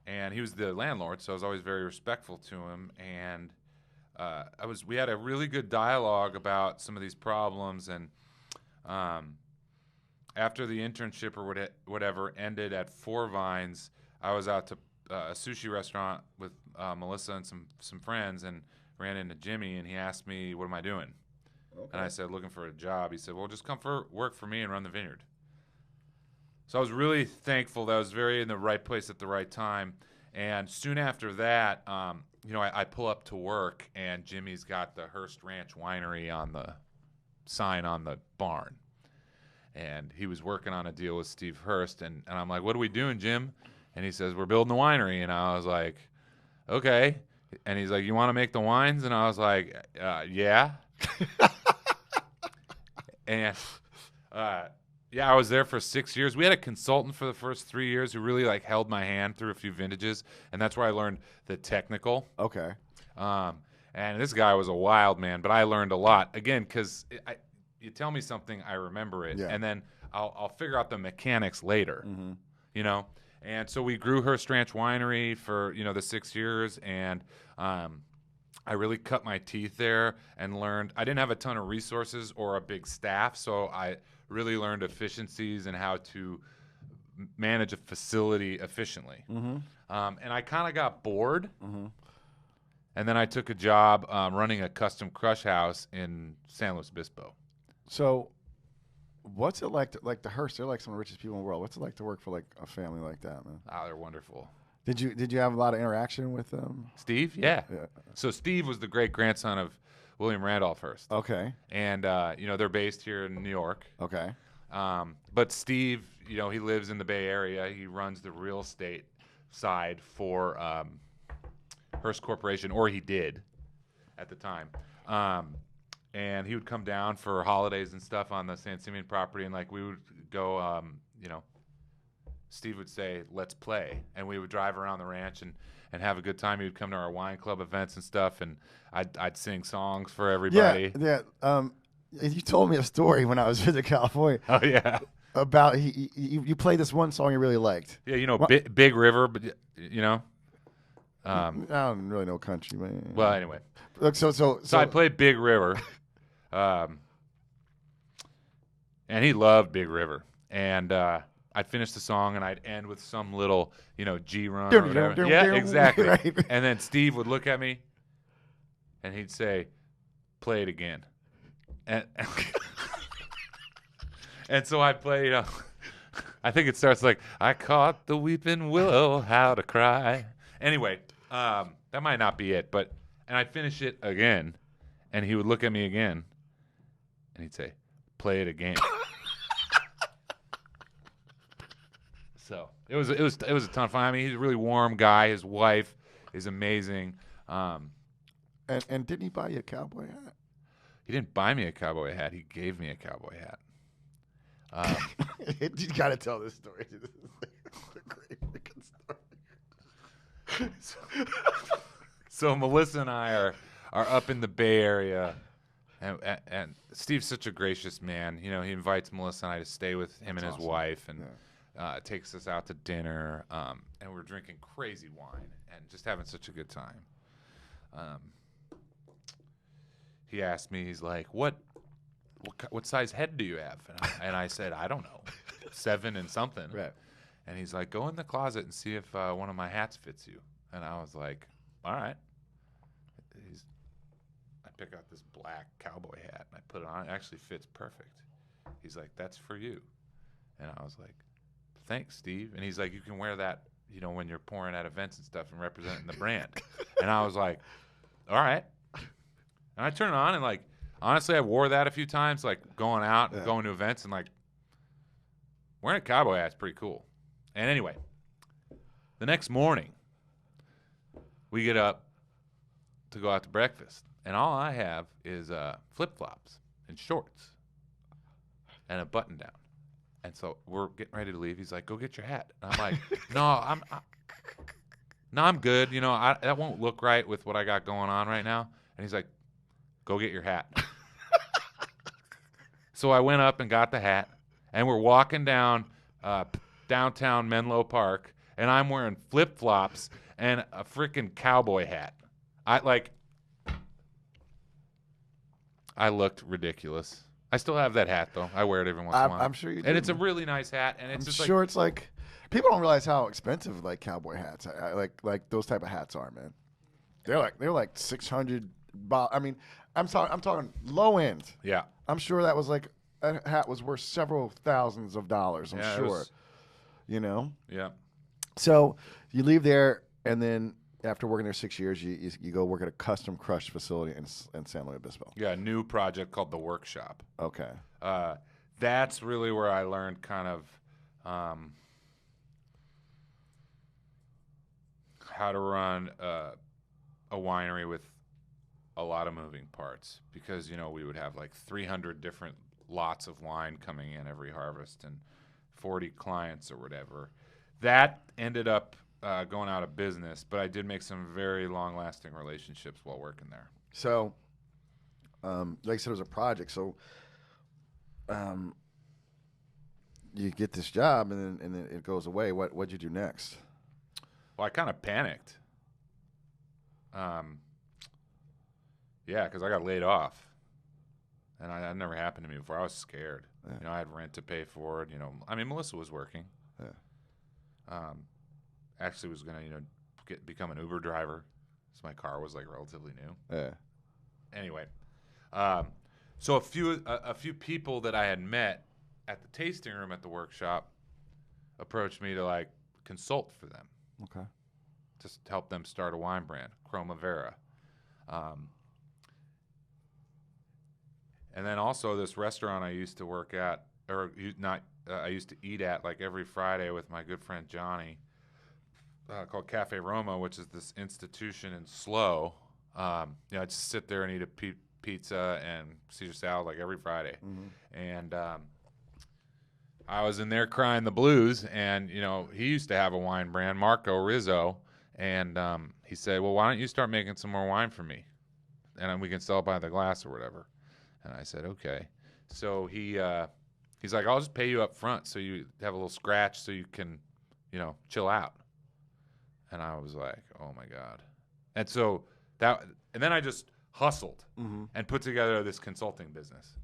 and he was the landlord, so I was always very respectful to him. And we had a really good dialogue about some of these problems. And after the internship or whatever ended at Four Vines, I was out to a sushi restaurant with Melissa and some friends, and ran into Jimmy, and he asked me, "What am I doing?" Okay. And I said, "Looking for a job." He said, "Well, just come work for me and run the vineyard." So I was really thankful that I was very in the right place at the right time. And soon after that, I pull up to work, and Jimmy's got the Hearst Ranch Winery on the sign on the barn. And he was working on a deal with Steve Hearst. And I'm like, "What are we doing, Jim?" And he says, "We're building a winery." And I was like, "Okay." And he's like, "You want to make the wines?" And I was like, "Yeah." And yeah, I was there for 6 years. We had a consultant for the first 3 years who really held my hand through a few vintages, and that's where I learned the technical. Okay. And this guy was a wild man, but I learned a lot. Again, because you tell me something, I remember it, and then I'll figure out the mechanics later. Mm-hmm. And so we grew Hearst Ranch Winery for the 6 years, and I really cut my teeth there and learned. I didn't have a ton of resources or a big staff, so I really learned efficiencies and how to manage a facility efficiently. Mm-hmm. And I kind of got bored. Mm-hmm. And then I took a job running a custom crush house in San Luis Obispo. So what's it like the Hearst? They're like some of the richest people in the world. What's it like to work for a family like that, man? Oh, they're wonderful. Did you have a lot of interaction with them? Steve? Yeah. So Steve was the great-grandson of William Randolph Hearst. Okay. And, they're based here in New York. Okay. But Steve, he lives in the Bay Area. He runs the real estate side for Hearst Corporation, or he did at the time. And he would come down for holidays and stuff on the San Simeon property, and we would go, Steve would say, "Let's play," and we would drive around the ranch and have a good time. He would come to our wine club events and stuff, and I'd sing songs for everybody. Yeah. You told me a story when I was visiting California. Oh yeah. About you played this one song you really liked. Yeah, Big River, but I don't really know country, man. Well, anyway. Look, so I played Big River, and he loved Big River, and I'd finish the song and I'd end with some little, G run or whatever. Yeah, exactly. Right. And then Steve would look at me and he'd say, "Play it again." And so I'd play, I think it starts like, "I caught the weeping willow, how to cry." Anyway, that might not be it, but And I'd finish it again, and he would look at me again, and he'd say, "Play it again." So it was a ton of fun. I mean, he's a really warm guy. His wife is amazing. And didn't he buy you a cowboy hat? He didn't buy me a cowboy hat. He gave me a cowboy hat. You got to tell this story. This is like a great freaking story. So Melissa and I are up in the Bay Area, and Steve's such a gracious man. You know, he invites Melissa and I to stay with him and his wife, and takes us out to dinner, and we're drinking crazy wine and just having such a good time. He asked me, he's like, what size head do you have? And I said, I don't know, 7 and something. Right. And he's like, go in the closet and see if one of my hats fits you. And I was like, all right. I pick out this black cowboy hat and I put it on. It actually fits perfect. He's like, that's for you. And I was like, thanks, Steve. And he's like, you can wear that, you know, when you're pouring at events and stuff and representing the brand. And I was like, all right. And I turned it on, and, like, honestly, I wore that a few times, like, going out and going to events, and, like, wearing a cowboy hat's pretty cool. And anyway, the next morning, we get up to go out to breakfast, and all I have is flip-flops and shorts and a button-down. And so we're getting ready to leave. He's like, go get your hat. And I'm like, no, I'm good. You know, that won't look right with what I got going on right now. And he's like, go get your hat. So I went up and got the hat, and we're walking down downtown Menlo Park, and I'm wearing flip-flops and a freaking cowboy hat. I looked ridiculous. I still have that hat, though. I wear it every once in a while. I'm sure you do. And it's a really nice hat, and it's it's like people don't realize how expensive like cowboy hats, like those type of hats are, man. They're like $600. I mean, I'm talking low end. Yeah. I'm sure that was like a hat was worth several thousands of dollars. I'm sure. You know. Yeah. So you leave there, and then after working there 6 years, you go work at a custom crush facility in San Luis Obispo. Yeah, a new project called The Workshop. Okay. That's really where I learned kind of how to run a winery with a lot of moving parts, because, you know, we would have like 300 different lots of wine coming in every harvest and 40 clients or whatever. That ended up going out of business, but I did make some very long-lasting relationships while working there. So, like I said, it was a project. So, you get this job, and then it goes away. What'd you do next? Well, I kind of panicked. Yeah, because I got laid off, and that never happened to me before. I was scared. Yeah. You know, I had rent to pay for it. You know, I mean, Melissa was working. Yeah. Actually was gonna, you know, become an Uber driver, so my car was like relatively new. Yeah. Anyway, so a few people that I had met at the tasting room at the workshop approached me to like consult for them. Okay. Just to help them start a wine brand, Chroma Vera. And then also this restaurant I used to work at, I used to eat at like every Friday with my good friend Johnny, called Cafe Roma, which is this institution in Slow. You know, I just sit there and eat a pizza and Caesar salad like every Friday. Mm-hmm. And I was in there crying the blues, and, you know, he used to have a wine brand, Marco Rizzo, and he said, well, why don't you start making some more wine for me, and we can sell it by the glass or whatever. And I said, okay. So he's like, I'll just pay you up front so you have a little scratch so you can, you know, chill out. And I was like, oh my God. And so and then I just hustled and put together this consulting business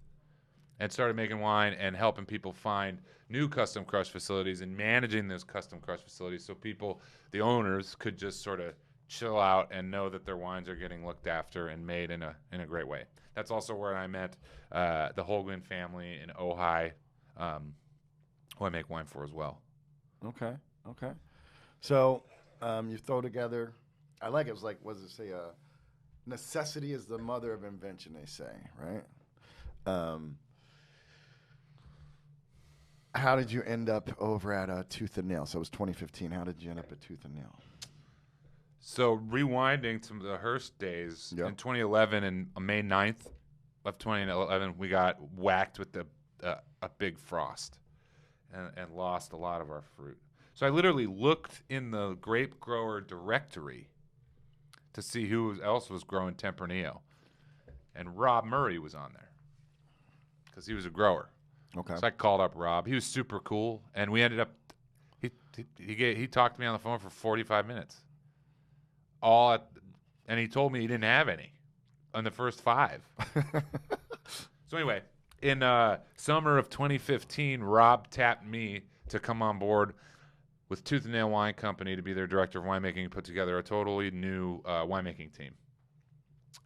and started making wine and helping people find new custom crush facilities and managing those custom crush facilities so people, the owners, could just sort of chill out and know that their wines are getting looked after and made in a great way. That's also where I met the Holguin family in Ojai, who I make wine for as well. Okay. So you throw together, I like it. It was like, what does it say? necessity is the mother of invention, they say, right? How did you end up over at Tooth and Nail? So it was 2015. How did you end up at Tooth and Nail? So rewinding to the Hearst days, Yep. in 2011, and on May 9th of 2011, we got whacked with a big frost and lost a lot of our fruit. So I literally looked in the grape grower directory to see who else was growing Tempranillo. And Rob Murray was on there because he was a grower. Okay. So I called up Rob. He was super cool, and we ended up. He talked to me on the phone for 45 minutes. And he told me he didn't have any on the first 5. So anyway, in summer of 2015, Rob tapped me to come on board with Tooth and Nail Wine Company to be their director of winemaking and put together a totally new winemaking team,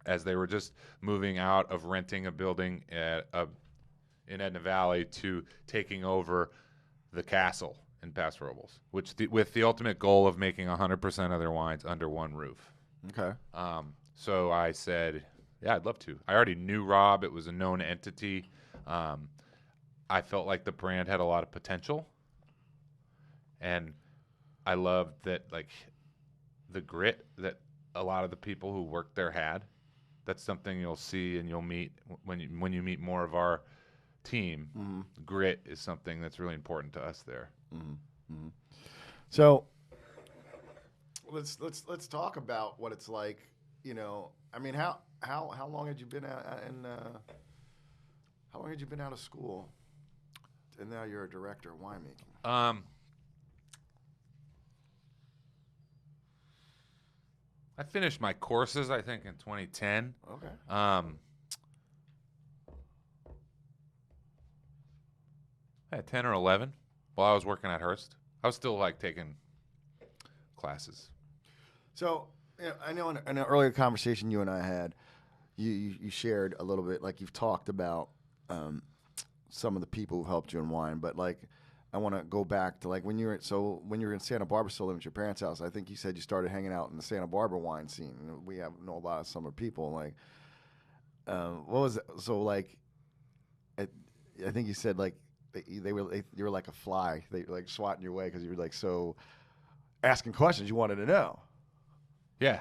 as they were just moving out of renting a building in Edna Valley to taking over the castle in Paso Robles, with the ultimate goal of making 100% of their wines under one roof. Okay. So I said, yeah, I'd love to. I already knew Rob. It was a known entity. I felt like the brand had a lot of potential. And I loved that, like, the grit that a lot of the people who worked there had. That's something you'll see and you'll meet when you meet more of our team. Mm-hmm. Grit is something that's really important to us there. Mm-hmm. Mm-hmm. So let's talk about what it's like. You know, I mean, how long had you been how long had you been out of school, and now you're a director of winemaking? I finished my courses, I think, in 2010. Okay. I had 10 or 11 while I was working at Hearst. I was still, like, taking classes. So, I know in an earlier conversation you and I had, you shared a little bit, like you've talked about some of the people who helped you in wine, but like I want to go back to like when you were in Santa Barbara, still living at your parents' house. I think you said you started hanging out in the Santa Barbara wine scene. We know a lot of summer people. Like, what was it? So like, I think you said like you were like a fly. They were like swatting your way because you were like so asking questions you wanted to know. Yeah.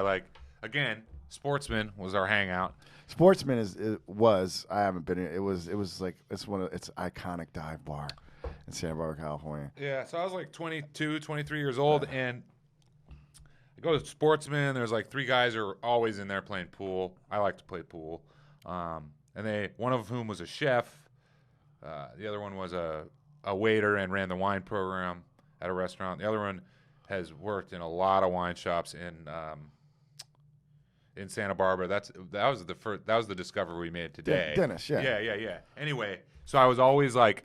Like, again, Sportsman was our hangout. Sportsman I haven't been in. It was like it's iconic dive bar in Santa Barbara, California. Yeah, so I was like 22, 23 years old, and I go to Sportsman. There's like 3 guys who are always in there playing pool. I like to play pool. And one of whom was a chef. The other one was a waiter and ran the wine program at a restaurant. The other one has worked in a lot of wine shops in Santa Barbara. That was the discovery we made today. Dennis, yeah. Yeah. Anyway, so I was always like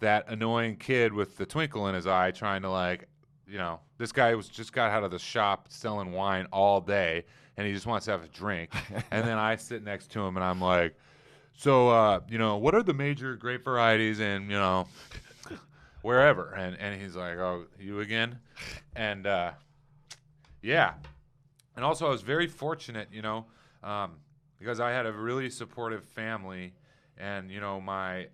that annoying kid with the twinkle in his eye trying to, like, you know, this guy just got out of the shop selling wine all day and he just wants to have a drink. And then I sit next to him and I'm like, so, you know, what are the major grape varieties in, you know, wherever? And he's like, oh, you again? And, yeah. And also I was very fortunate, you know, because I had a really supportive family. And, you know, my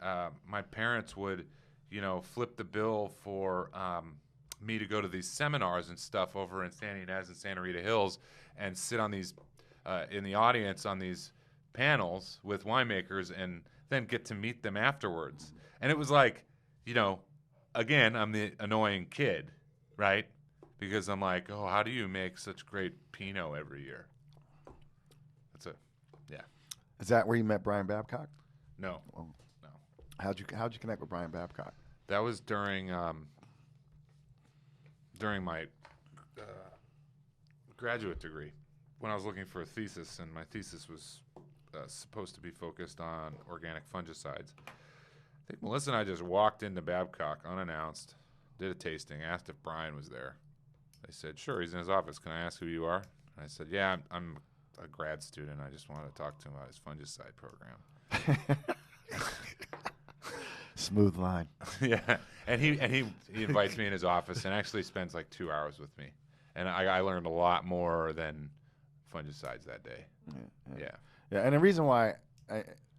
parents would, you know, flip the bill for me to go to these seminars and stuff over in Santa Ynez and Santa Rita Hills and sit on these, in the audience on these panels with winemakers and then get to meet them afterwards. And it was like, you know, again, I'm the annoying kid, right? Because I'm like, oh, how do you make such great Pinot every year? Yeah. Is that where you met Brian Babcock? No. Oh. No. How'd you connect with Brian Babcock? That was during my graduate degree when I was looking for a thesis, and my thesis was supposed to be focused on organic fungicides. I think Melissa and I just walked into Babcock unannounced, did a tasting, asked if Brian was there. They said, sure, he's in his office. Can I ask who you are? And I said, yeah, I'm a grad student. I just wanted to talk to him about his fungicide program. Smooth line. Yeah, and he invites me in his office and actually spends like 2 hours with me, and I learned a lot more than fungicides that day. Yeah. Yeah, and the reason why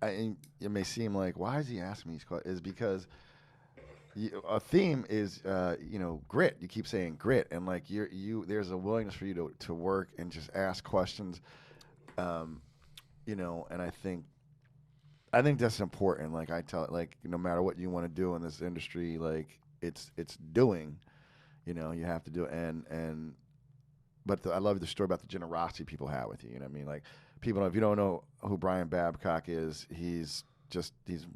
it may seem like, why is he asking me these questions, is because a theme is grit. You keep saying grit, and like there's a willingness for you to work and just ask questions, and I think that's important. Like I tell it, like no matter what you want to do in this industry, like it's doing, you have to do it. But I love the story about the generosity people have with you. You know what I mean? Like people, if you don't know who Brian Babcock is, he's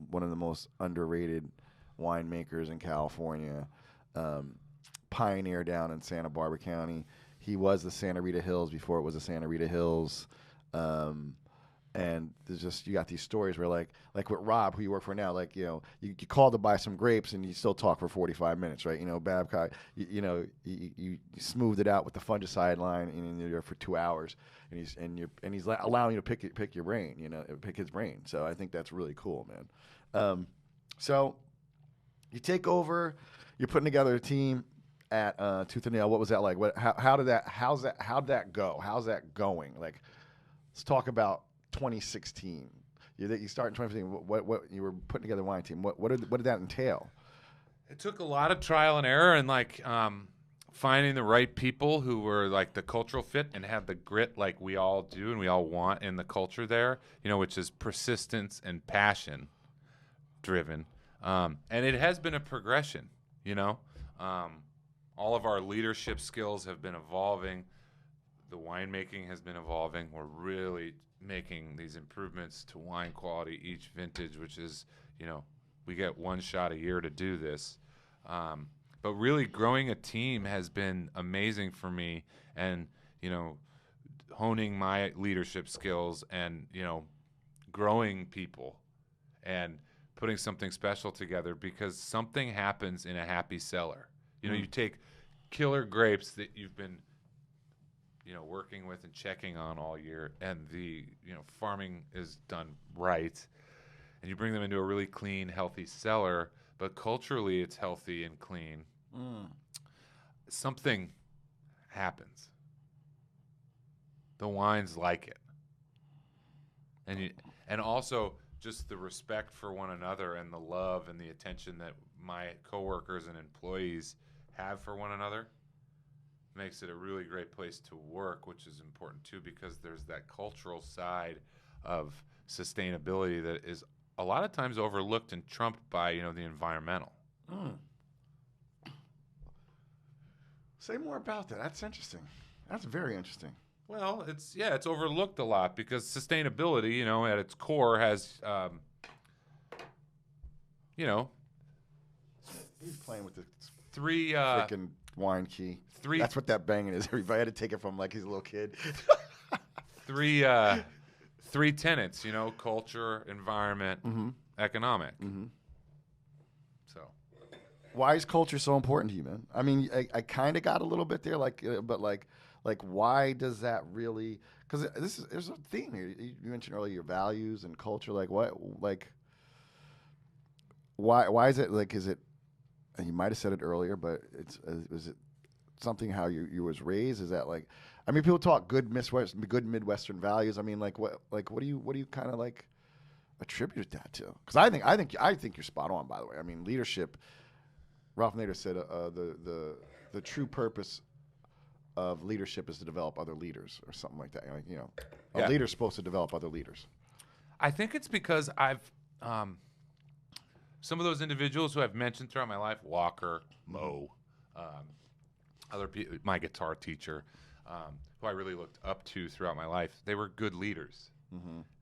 one of the most underrated winemakers in California. Pioneer down in Santa Barbara County. He was the Santa Rita Hills before it was the Santa Rita Hills. And there's just, you got these stories where like with Rob, who you work for now, like, you called to buy some grapes and you still talk for 45 minutes, right? Babcock, you smoothed it out with the fungicide line and you're there for 2 hours and he's allowing you to pick your brain, pick his brain. So I think that's really cool, man. So you take over, you're putting together a team at Tooth and Nail. What was that like? How'd that go? How's that going? Like, let's talk about 2016. You start in 2015. What you were putting together a wine team? What did that entail? It took a lot of trial and error and like finding the right people who were like the cultural fit and had the grit like we all do and we all want in the culture there. Which is persistence and passion driven. And it has been a progression. All of our leadership skills have been evolving. The winemaking has been evolving. We're really making these improvements to wine quality each vintage, which is, we get one shot a year to do this. But really growing a team has been amazing for me and, honing my leadership skills and, growing people and putting something special together because something happens in a happy cellar. You take killer grapes that you've been working with and checking on all year, and the farming is done right, and you bring them into a really clean, healthy cellar, but culturally it's healthy and clean. Something happens. The wines like it, and also just the respect for one another and the love and the attention that my coworkers and employees have for one another makes it a really great place to work, which is important too because there's that cultural side of sustainability that is a lot of times overlooked and trumped by the environmental. Say more about that. That's interesting. That's very interesting. Well, it's overlooked a lot because sustainability, at its core has He's playing with the three freaking wine key. Three. That's what that banging is. Everybody had to take it from like he's a little kid. Three tenets, culture, environment, economic. So, why is culture so important to you, man? I mean, I kind of got a little bit there, but why does that really? Because there's a theme here. You mentioned earlier your values and culture. Like what? Like why is it like? Is it? And you might have said it earlier, but is it something how you was raised? Is that like? I mean, people talk good Midwestern values. I mean, what do you kind of like attribute that to? Because I think you're spot on. By the way, I mean leadership. Ralph Nader said the true purpose of leadership is to develop other leaders, or something like that. A leader's supposed to develop other leaders. I think it's because I've some of those individuals who I've mentioned throughout my life, Walker, Mo, other people, my guitar teacher, who I really looked up to throughout my life, they were good leaders.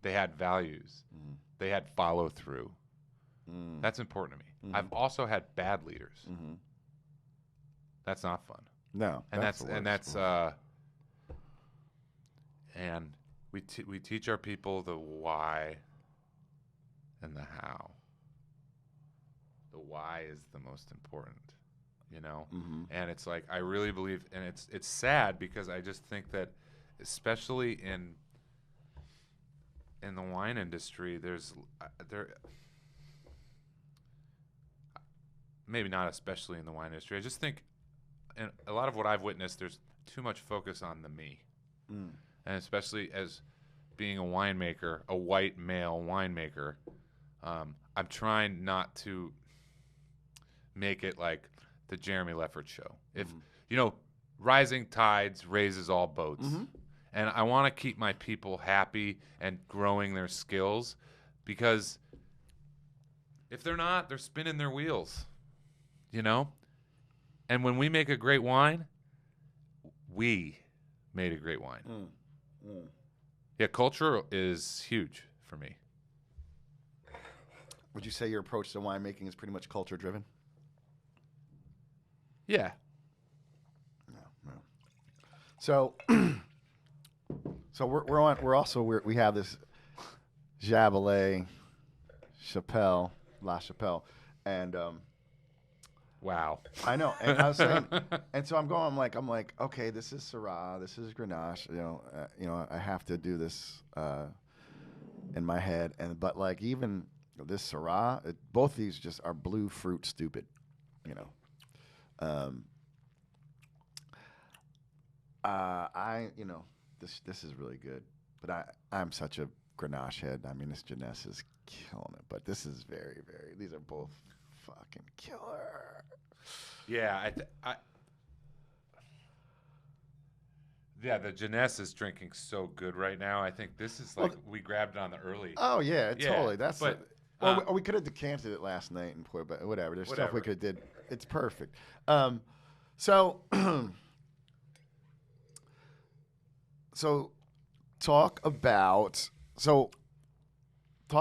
They had values. They had follow through. That's important to me. I've also had bad leaders. That's not fun. No, and we teach our people the why and the how. The why is the most important, and it's like I really believe, and it's sad because I just think that, especially in the wine industry, maybe not especially in the wine industry. I just think, and a lot of what I've witnessed, there's too much focus on the me, and especially as being a winemaker, a white male winemaker, I'm trying not to make it like the Jeremy Leffert show. If rising tides raises all boats. And I want to keep my people happy and growing their skills, because if they're not, they're spinning their wheels, And when we make a great wine, we made a great wine. Yeah, culture is huge for me. Would you say your approach to winemaking is pretty much culture driven? Yeah. No. So, we have this Jabelet, La Chapelle, and wow. I know, and I was saying, and so I'm like, okay, this is Syrah, this is Grenache, I have to do this in my head, but like even this Syrah, both these just are blue fruit stupid, This is really good, but I'm such a Grenache head. I mean, this Jeunesse is killing it, but this is very, very. These are both fucking killer. Yeah, the Jeunesse is drinking so good right now. I think this is like we grabbed it on the early. Oh yeah, totally. That's we could have decanted it last night and poured, but whatever. There's stuff we could have did. It's perfect. So talk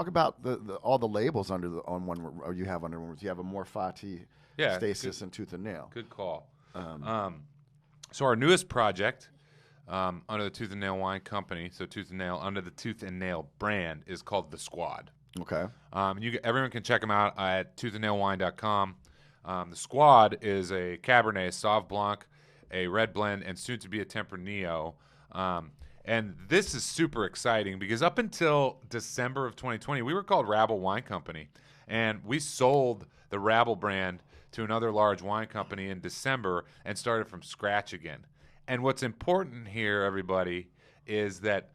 about the all the labels on one, or you have under one. You have Amor Fati, Stasis and Tooth Nail. Good call. So our newest project under the Tooth and Nail Wine Company, so Tooth and Nail under the Tooth and Nail brand, is called The Squad. Okay. Everyone can check them out at toothandnailwine.com. The Squad is a Cabernet Sauv Blanc, a red blend, and soon to be a Tempranillo. And this is super exciting because up until December of 2020, we were called Rabble Wine Company, and we sold the Rabble brand to another large wine company in December and started from scratch again. And what's important here, everybody, is that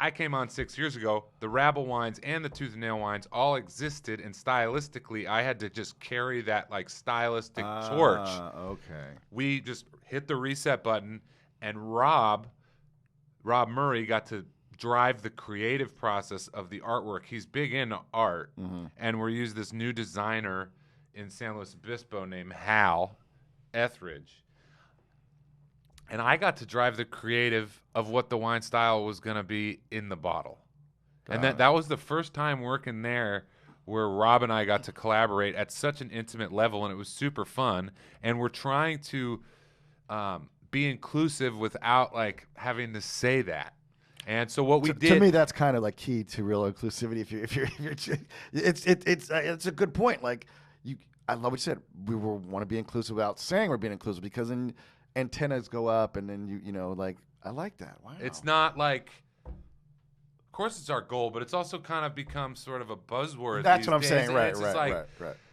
I came on 6 years ago. The Rabble wines and the Tooth and Nail wines all existed, and stylistically, I had to just carry that like stylistic torch. Okay. We just hit the reset button, and Rob Murray got to drive the creative process of the artwork. He's big into art, and we used this new designer in San Luis Obispo named Hal Etheridge. And I got to drive the creative of what the wine style was going to be in the bottle. And that was the first time working there where Rob and I got to collaborate at such an intimate level, and it was super fun. And we're trying to be inclusive without like having to say that. And so what we did, to me, that's kind of like key to real inclusivity. If you're it's a good point. Like I love what you said. We want to be inclusive without saying we're being inclusive, because then antennas go up, and then like I like that. Wow. It's not like, of course it's our goal, but it's also kind of become sort of a buzzword. That's what I'm days. saying. Right.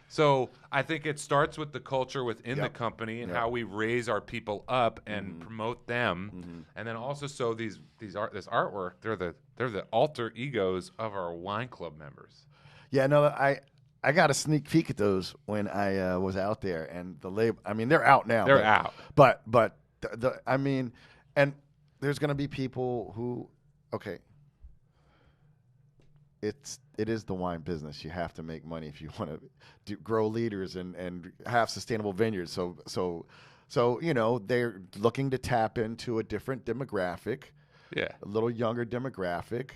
So I think it starts with the culture within the company and how we raise our people up and promote them, and then also this artwork. They're the alter egos of our wine club members. Yeah, no, I got a sneak peek at those when I was out there, and the label. I mean, they're out now. They're out. But I mean, and there's going to be people who, okay. It is the wine business. You have to make money if you want to grow leaders and have sustainable vineyards. So they're looking to tap into a different demographic, a little younger demographic,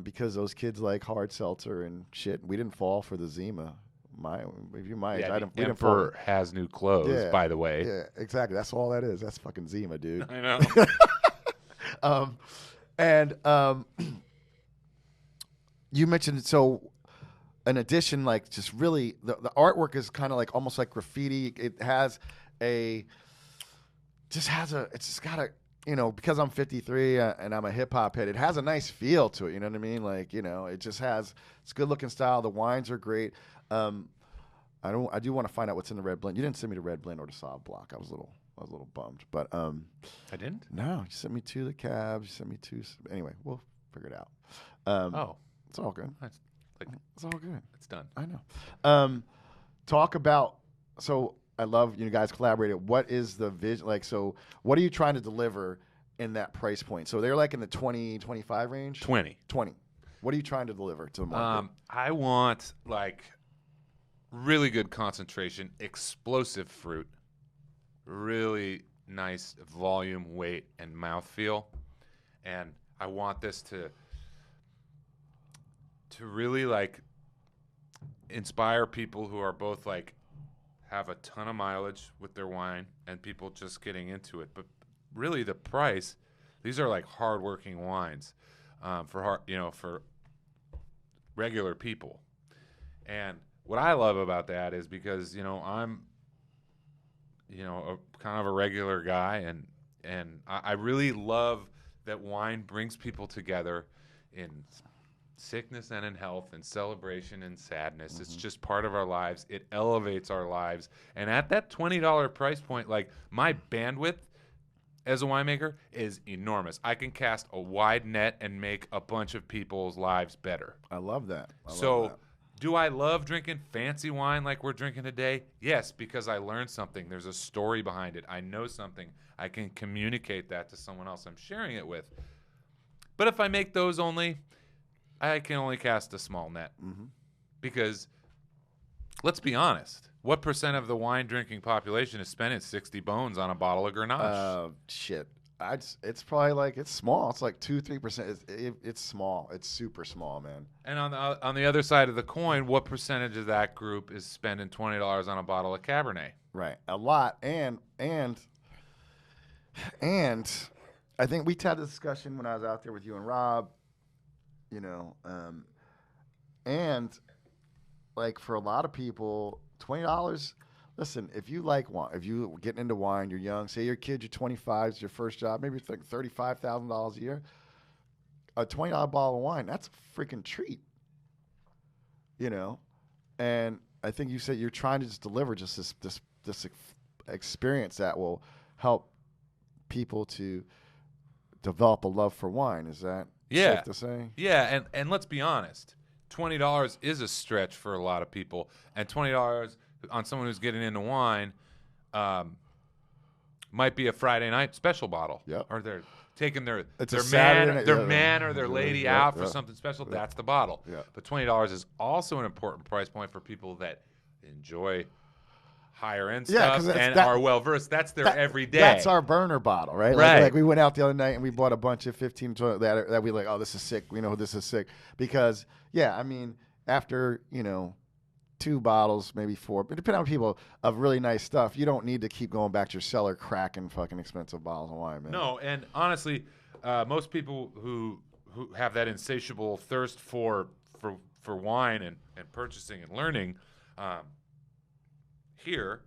because those kids like hard seltzer and shit. We didn't fall for the Zima. We didn't Emperor has new clothes, by the way. Yeah, exactly. That's all that is. That's fucking Zima, dude. I know. You mentioned, so in addition, like just really the artwork is kind of like almost like graffiti. It's just got a, because I'm 53 and I'm a hip hop head, it has a nice feel to it. You know what I mean? Like, it's good looking style. The wines are great. I do want to find out what's in the red blend. You didn't send me the red blend or the Sauv Blanc. I was a little I was a little bummed, but I didn't. no, you sent me 2 of the cabs. You sent me 2. Anyway, we'll figure it out. It's all good. That's It's all good. it's done. I know. Talk about. So I love you guys collaborated. What is the vision? Like, so what are you trying to deliver in that price point? So they're like in the 20, 25 range. 20. What are you trying to deliver to the market? I want like really good concentration, explosive fruit, really nice volume, weight, and mouthfeel, and I want this to really like inspire people who are both like have a ton of mileage with their wine and people just getting into it. But really, the price, these are like hardworking wines for regular people. And what I love about that is because I'm kind of a regular guy, and I really love that wine brings people together in sickness and in health and celebration and sadness. Mm-hmm. It's just part of our lives. It elevates our lives. And at that $20 price point, like my bandwidth as a winemaker is enormous. I can cast a wide net and make a bunch of people's lives better. I love that. Do I love drinking fancy wine like we're drinking today? Yes, because I learned something. There's a story behind it. I know something. I can communicate that to someone else I'm sharing it with. But if I make those I can only cast a small net. Mm-hmm. Because, let's be honest, what % of the wine-drinking population is spending 60 bones on a bottle of Grenache? Shit. It's probably like, it's small. It's like 2-3%. It's small. It's super small, man. And on the other side of the coin, what percentage of that group is spending $20 on a bottle of Cabernet? Right. A lot. And I think we had this discussion when I was out there with you and Rob, and like for a lot of people, $20. Listen, if you like wine, if you're getting into wine, you're young, say you're a kid, you're 25, it's your first job, maybe it's like $35,000 a year, a $20 bottle of wine, that's a freaking treat, And I think you said you're trying to just deliver just this experience that will help people to develop a love for wine. Is that safe to say? Yeah, and let's be honest, $20 is a stretch for a lot of people, and $20 on someone who's getting into wine might be a Friday night special bottle. Yep. Or they're taking their man man or their lady out for something special. Yeah. That's the bottle. Yeah. But $20 is also an important price point for people that enjoy higher end stuff and are well versed. That's their everyday. That's our burner bottle, right? Like we went out the other night and we bought a bunch of 15 that we like, oh, this is sick. We know this is sick. Because after, 2 bottles, maybe 4, but depending on people, of really nice stuff, you don't need to keep going back to your cellar cracking fucking expensive bottles of wine, man. No, and honestly, most people who have that insatiable thirst for wine and purchasing and learning here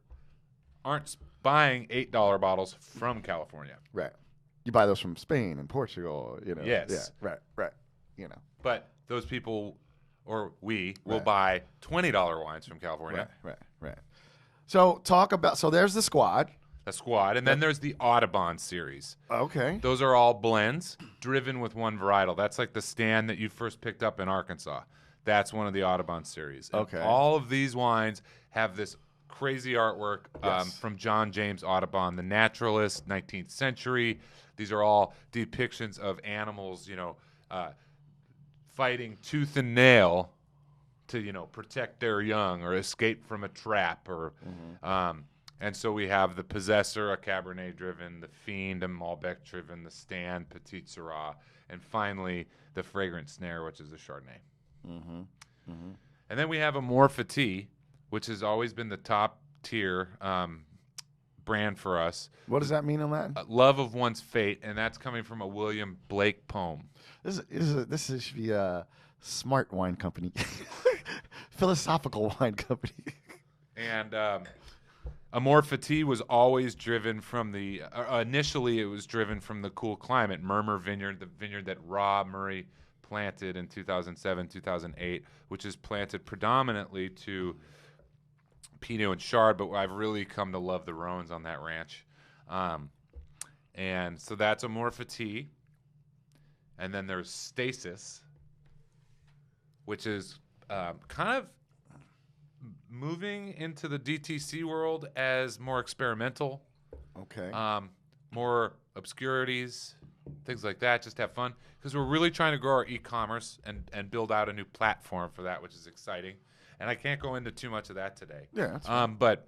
aren't buying $8 bottles from California. Right. You buy those from Spain and Portugal, Yes. Yeah, right. But those people, or we, will buy $20 wines from California. Right. So there's the squad. And then there's the Audubon series. Okay. Those are all blends driven with one varietal. That's like the stand that you first picked up in Arkansas. That's one of the Audubon series. And okay. All of these wines have this crazy artwork from John James Audubon, the naturalist, 19th century. These are all depictions of animals, fighting tooth and nail to, protect their young or escape from a trap. And so we have the Possessor, a Cabernet-driven, the Fiend, a Malbec-driven, the Stand, Petit Syrah, and finally the Fragrant Snare, which is a Chardonnay. And then we have Amor Fati, which has always been the top tier brand for us. What does that mean on that? Love of one's fate, and that's coming from a William Blake poem. This should be a smart wine company, philosophical wine company. And Amor Fati was always driven from initially it was driven from the cool climate. Murmur Vineyard, the vineyard that Rob Murray planted in 2007, 2008, which is planted predominantly to Pinot and Chard, but I've really come to love the Rhones on that ranch. And so that's Amor Fati. And then there's Stasis, which is kind of moving into the DTC world as more experimental. Okay. More obscurities, things like that. Just have fun. Because we're really trying to grow our e-commerce and build out a new platform for that, which is exciting. And I can't go into too much of that today. Yeah, that's fine. But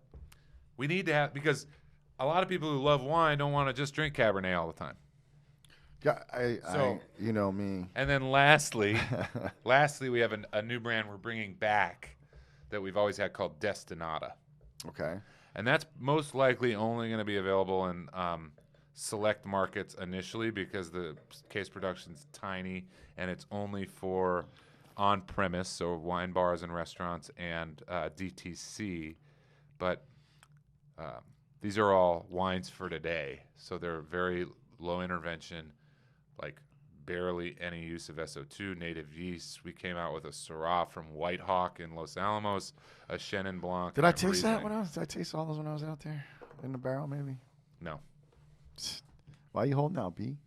we need to have, because a lot of people who love wine don't want to just drink Cabernet all the time. Yeah, you know me. And then lastly, we have a new brand we're bringing back that we've always had called Destinata. Okay. And that's most likely only going to be available in select markets initially because the case production's tiny and it's only for on-premise, so wine bars and restaurants and DTC. But these are all wines for today, so they're very low intervention, like barely any use of SO2, native yeast. We came out with a Syrah from White Hawk in Los Alamos, a Chenin Blanc. Did I taste that when did I taste all those when I was out there in the barrel? Maybe. No. Why you holding out, B?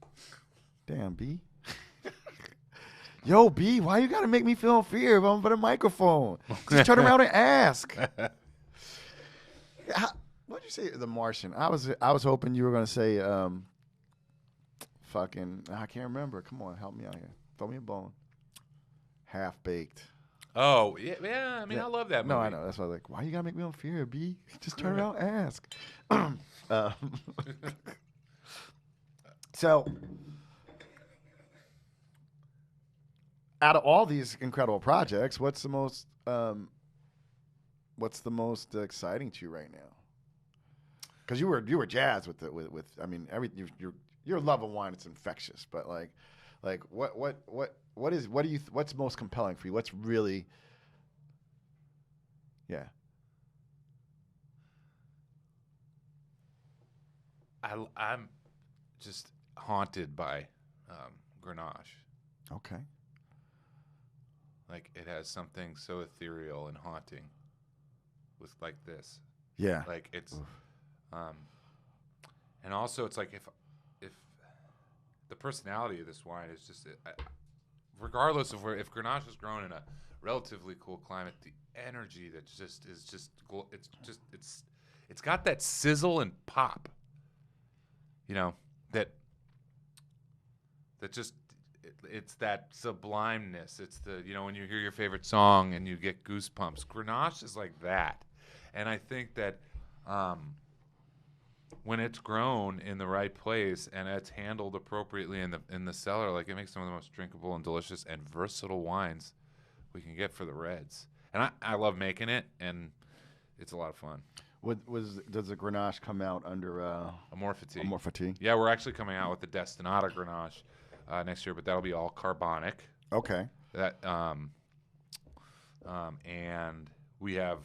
Damn, B. Yo, B, why you gotta make me feel in fear if I'm for the microphone? Just turn around and ask. What'd you say? The Martian. I was hoping you were gonna say fucking. I can't remember. Come on, help me out here. Throw me a bone. Half baked. Oh yeah. I mean, I love that movie. No, I know. That's why I was like, why you gotta make me feel in fear, B? Just turn around and ask. So, out of all these incredible projects, what's the most exciting to you right now? Because you were jazzed with I mean your love of wine, it's infectious. But what's most compelling for you? What's really I'm just haunted by Grenache. Okay. Like it has something so ethereal and haunting with like this. Yeah. Like it's and also it's like if the personality of this wine is just regardless of if Grenache is grown in a relatively cool climate, the energy that it's got that sizzle and pop. You know, it's that sublimeness. It's the, when you hear your favorite song and you get goosebumps. Grenache is like that. And I think that when it's grown in the right place and it's handled appropriately in the cellar, like it makes some of the most drinkable and delicious and versatile wines we can get for the reds. And I love making it, and it's a lot of fun. Does the Grenache come out under Amor Fati? Amor Fati? Yeah, we're actually coming out with the Destinata Grenache next year, but that'll be all carbonic. Okay. That and we have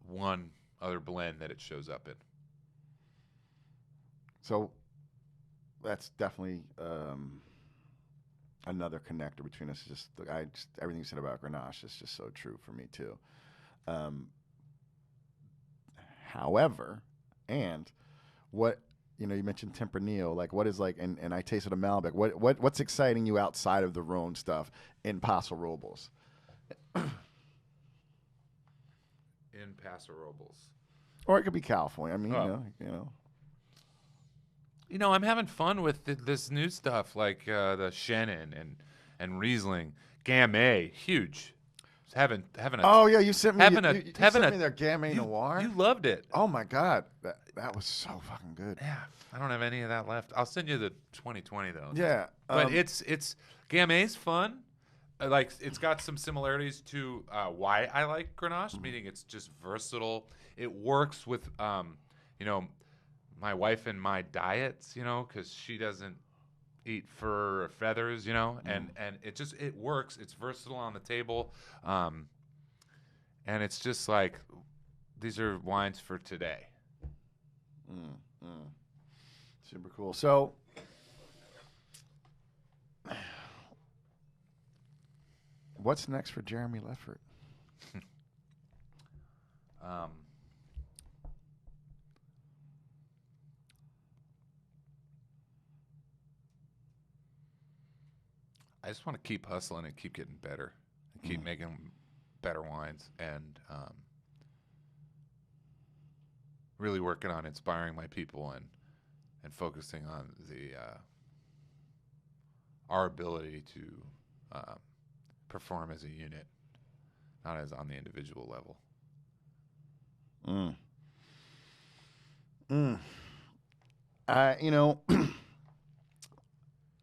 one other blend that it shows up in. So that's definitely another connector between us. Everything you said about Grenache is just so true for me too. However, and what you mentioned Tempranillo, like what is like, and I tasted a Malbec. What's exciting you outside of the Rhone stuff in Paso Robles? In Paso Robles, or it could be California. I mean, I'm having fun with this new stuff like the Chenin and Riesling, Gamay, huge. Having you sent me their Gamay Noir. You loved it. Oh my God, that was so fucking good. Yeah, I don't have any of that left. I'll send you the 2020 though. Yeah, but it's Gamay's fun. Like it's got some similarities to why I like Grenache, meaning it's just versatile. It works with my wife and my diets, because she doesn't eat fur or feathers, and it works. It's versatile on the table, and it's just like these are wines for today. Super cool. So, what's next for Jeremy Leffert? I just want to keep hustling and keep getting better, and keep making better wines, and really working on inspiring my people and focusing on our ability to perform as a unit, not as on the individual level.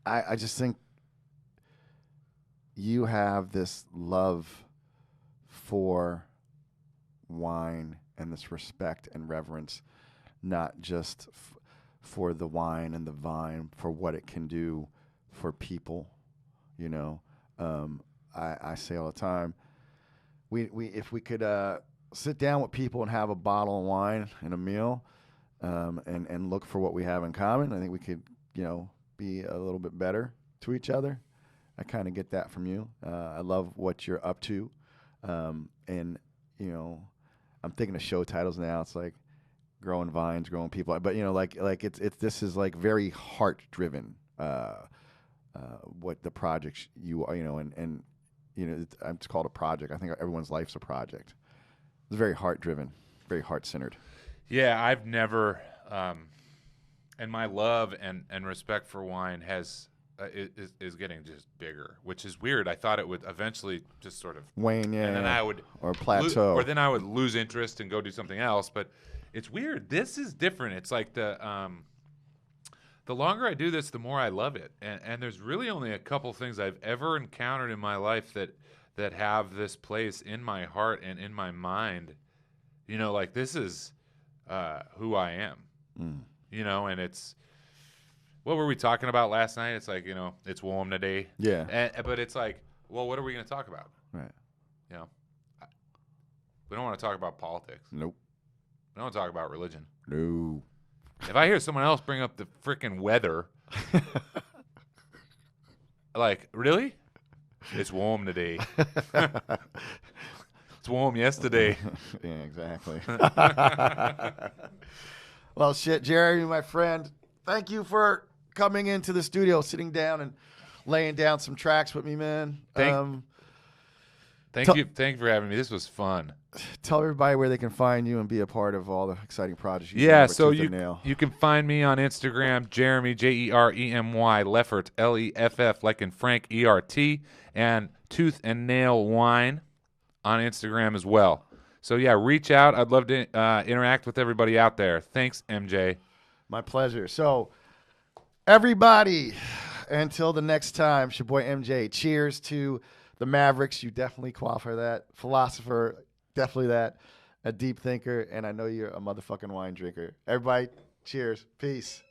I just think you have this love for wine and this respect and reverence, not just for the wine and the vine, for what it can do for people. I say all the time, we if we could sit down with people and have a bottle of wine and a meal, and look for what we have in common, I think we could, be a little bit better to each other. I kind of get that from you. I love what you're up to. And, I'm thinking of show titles now. It's like growing vines, growing people. But, this is like very heart driven, what the projects you are, and it's called a project. I think everyone's life's a project. It's very heart driven, very heart centered. Yeah, I've never, and my love and respect for wine is getting just bigger, which is weird. I thought it would eventually just sort of wane, and then I would or plateau, or then I would lose interest and go do something else. But it's weird. This is different. It's like the longer I do this, the more I love it. And there's really only a couple things I've ever encountered in my life that have this place in my heart and in my mind. Like this is who I am. And it's. What were we talking about last night? It's like, it's warm today. Yeah. But it's like, well, what are we going to talk about? Right. We don't want to talk about politics. Nope. We don't want to talk about religion. No. If I hear someone else bring up the freaking weather, like, really? It's warm today. It's warm yesterday. Yeah, exactly. Well, shit, Jeremy, my friend, thank you for coming into the studio, sitting down and laying down some tracks with me, man. Thank you for having me. This was fun. Tell everybody where they can find you and be a part of all the exciting projects you do. Yeah, so you can find me on Instagram, Jeremy, Jeremy, Leffert, Leff, like in Frank, ERT, and Tooth and Nail Wine on Instagram as well. So yeah, reach out. I'd love to interact with everybody out there. Thanks, MJ. My pleasure. So, everybody, until the next time, it's your boy MJ. Cheers to the Mavericks. You definitely qualify that. Philosopher, definitely that. A deep thinker, and I know you're a motherfucking wine drinker. Everybody, cheers. Peace.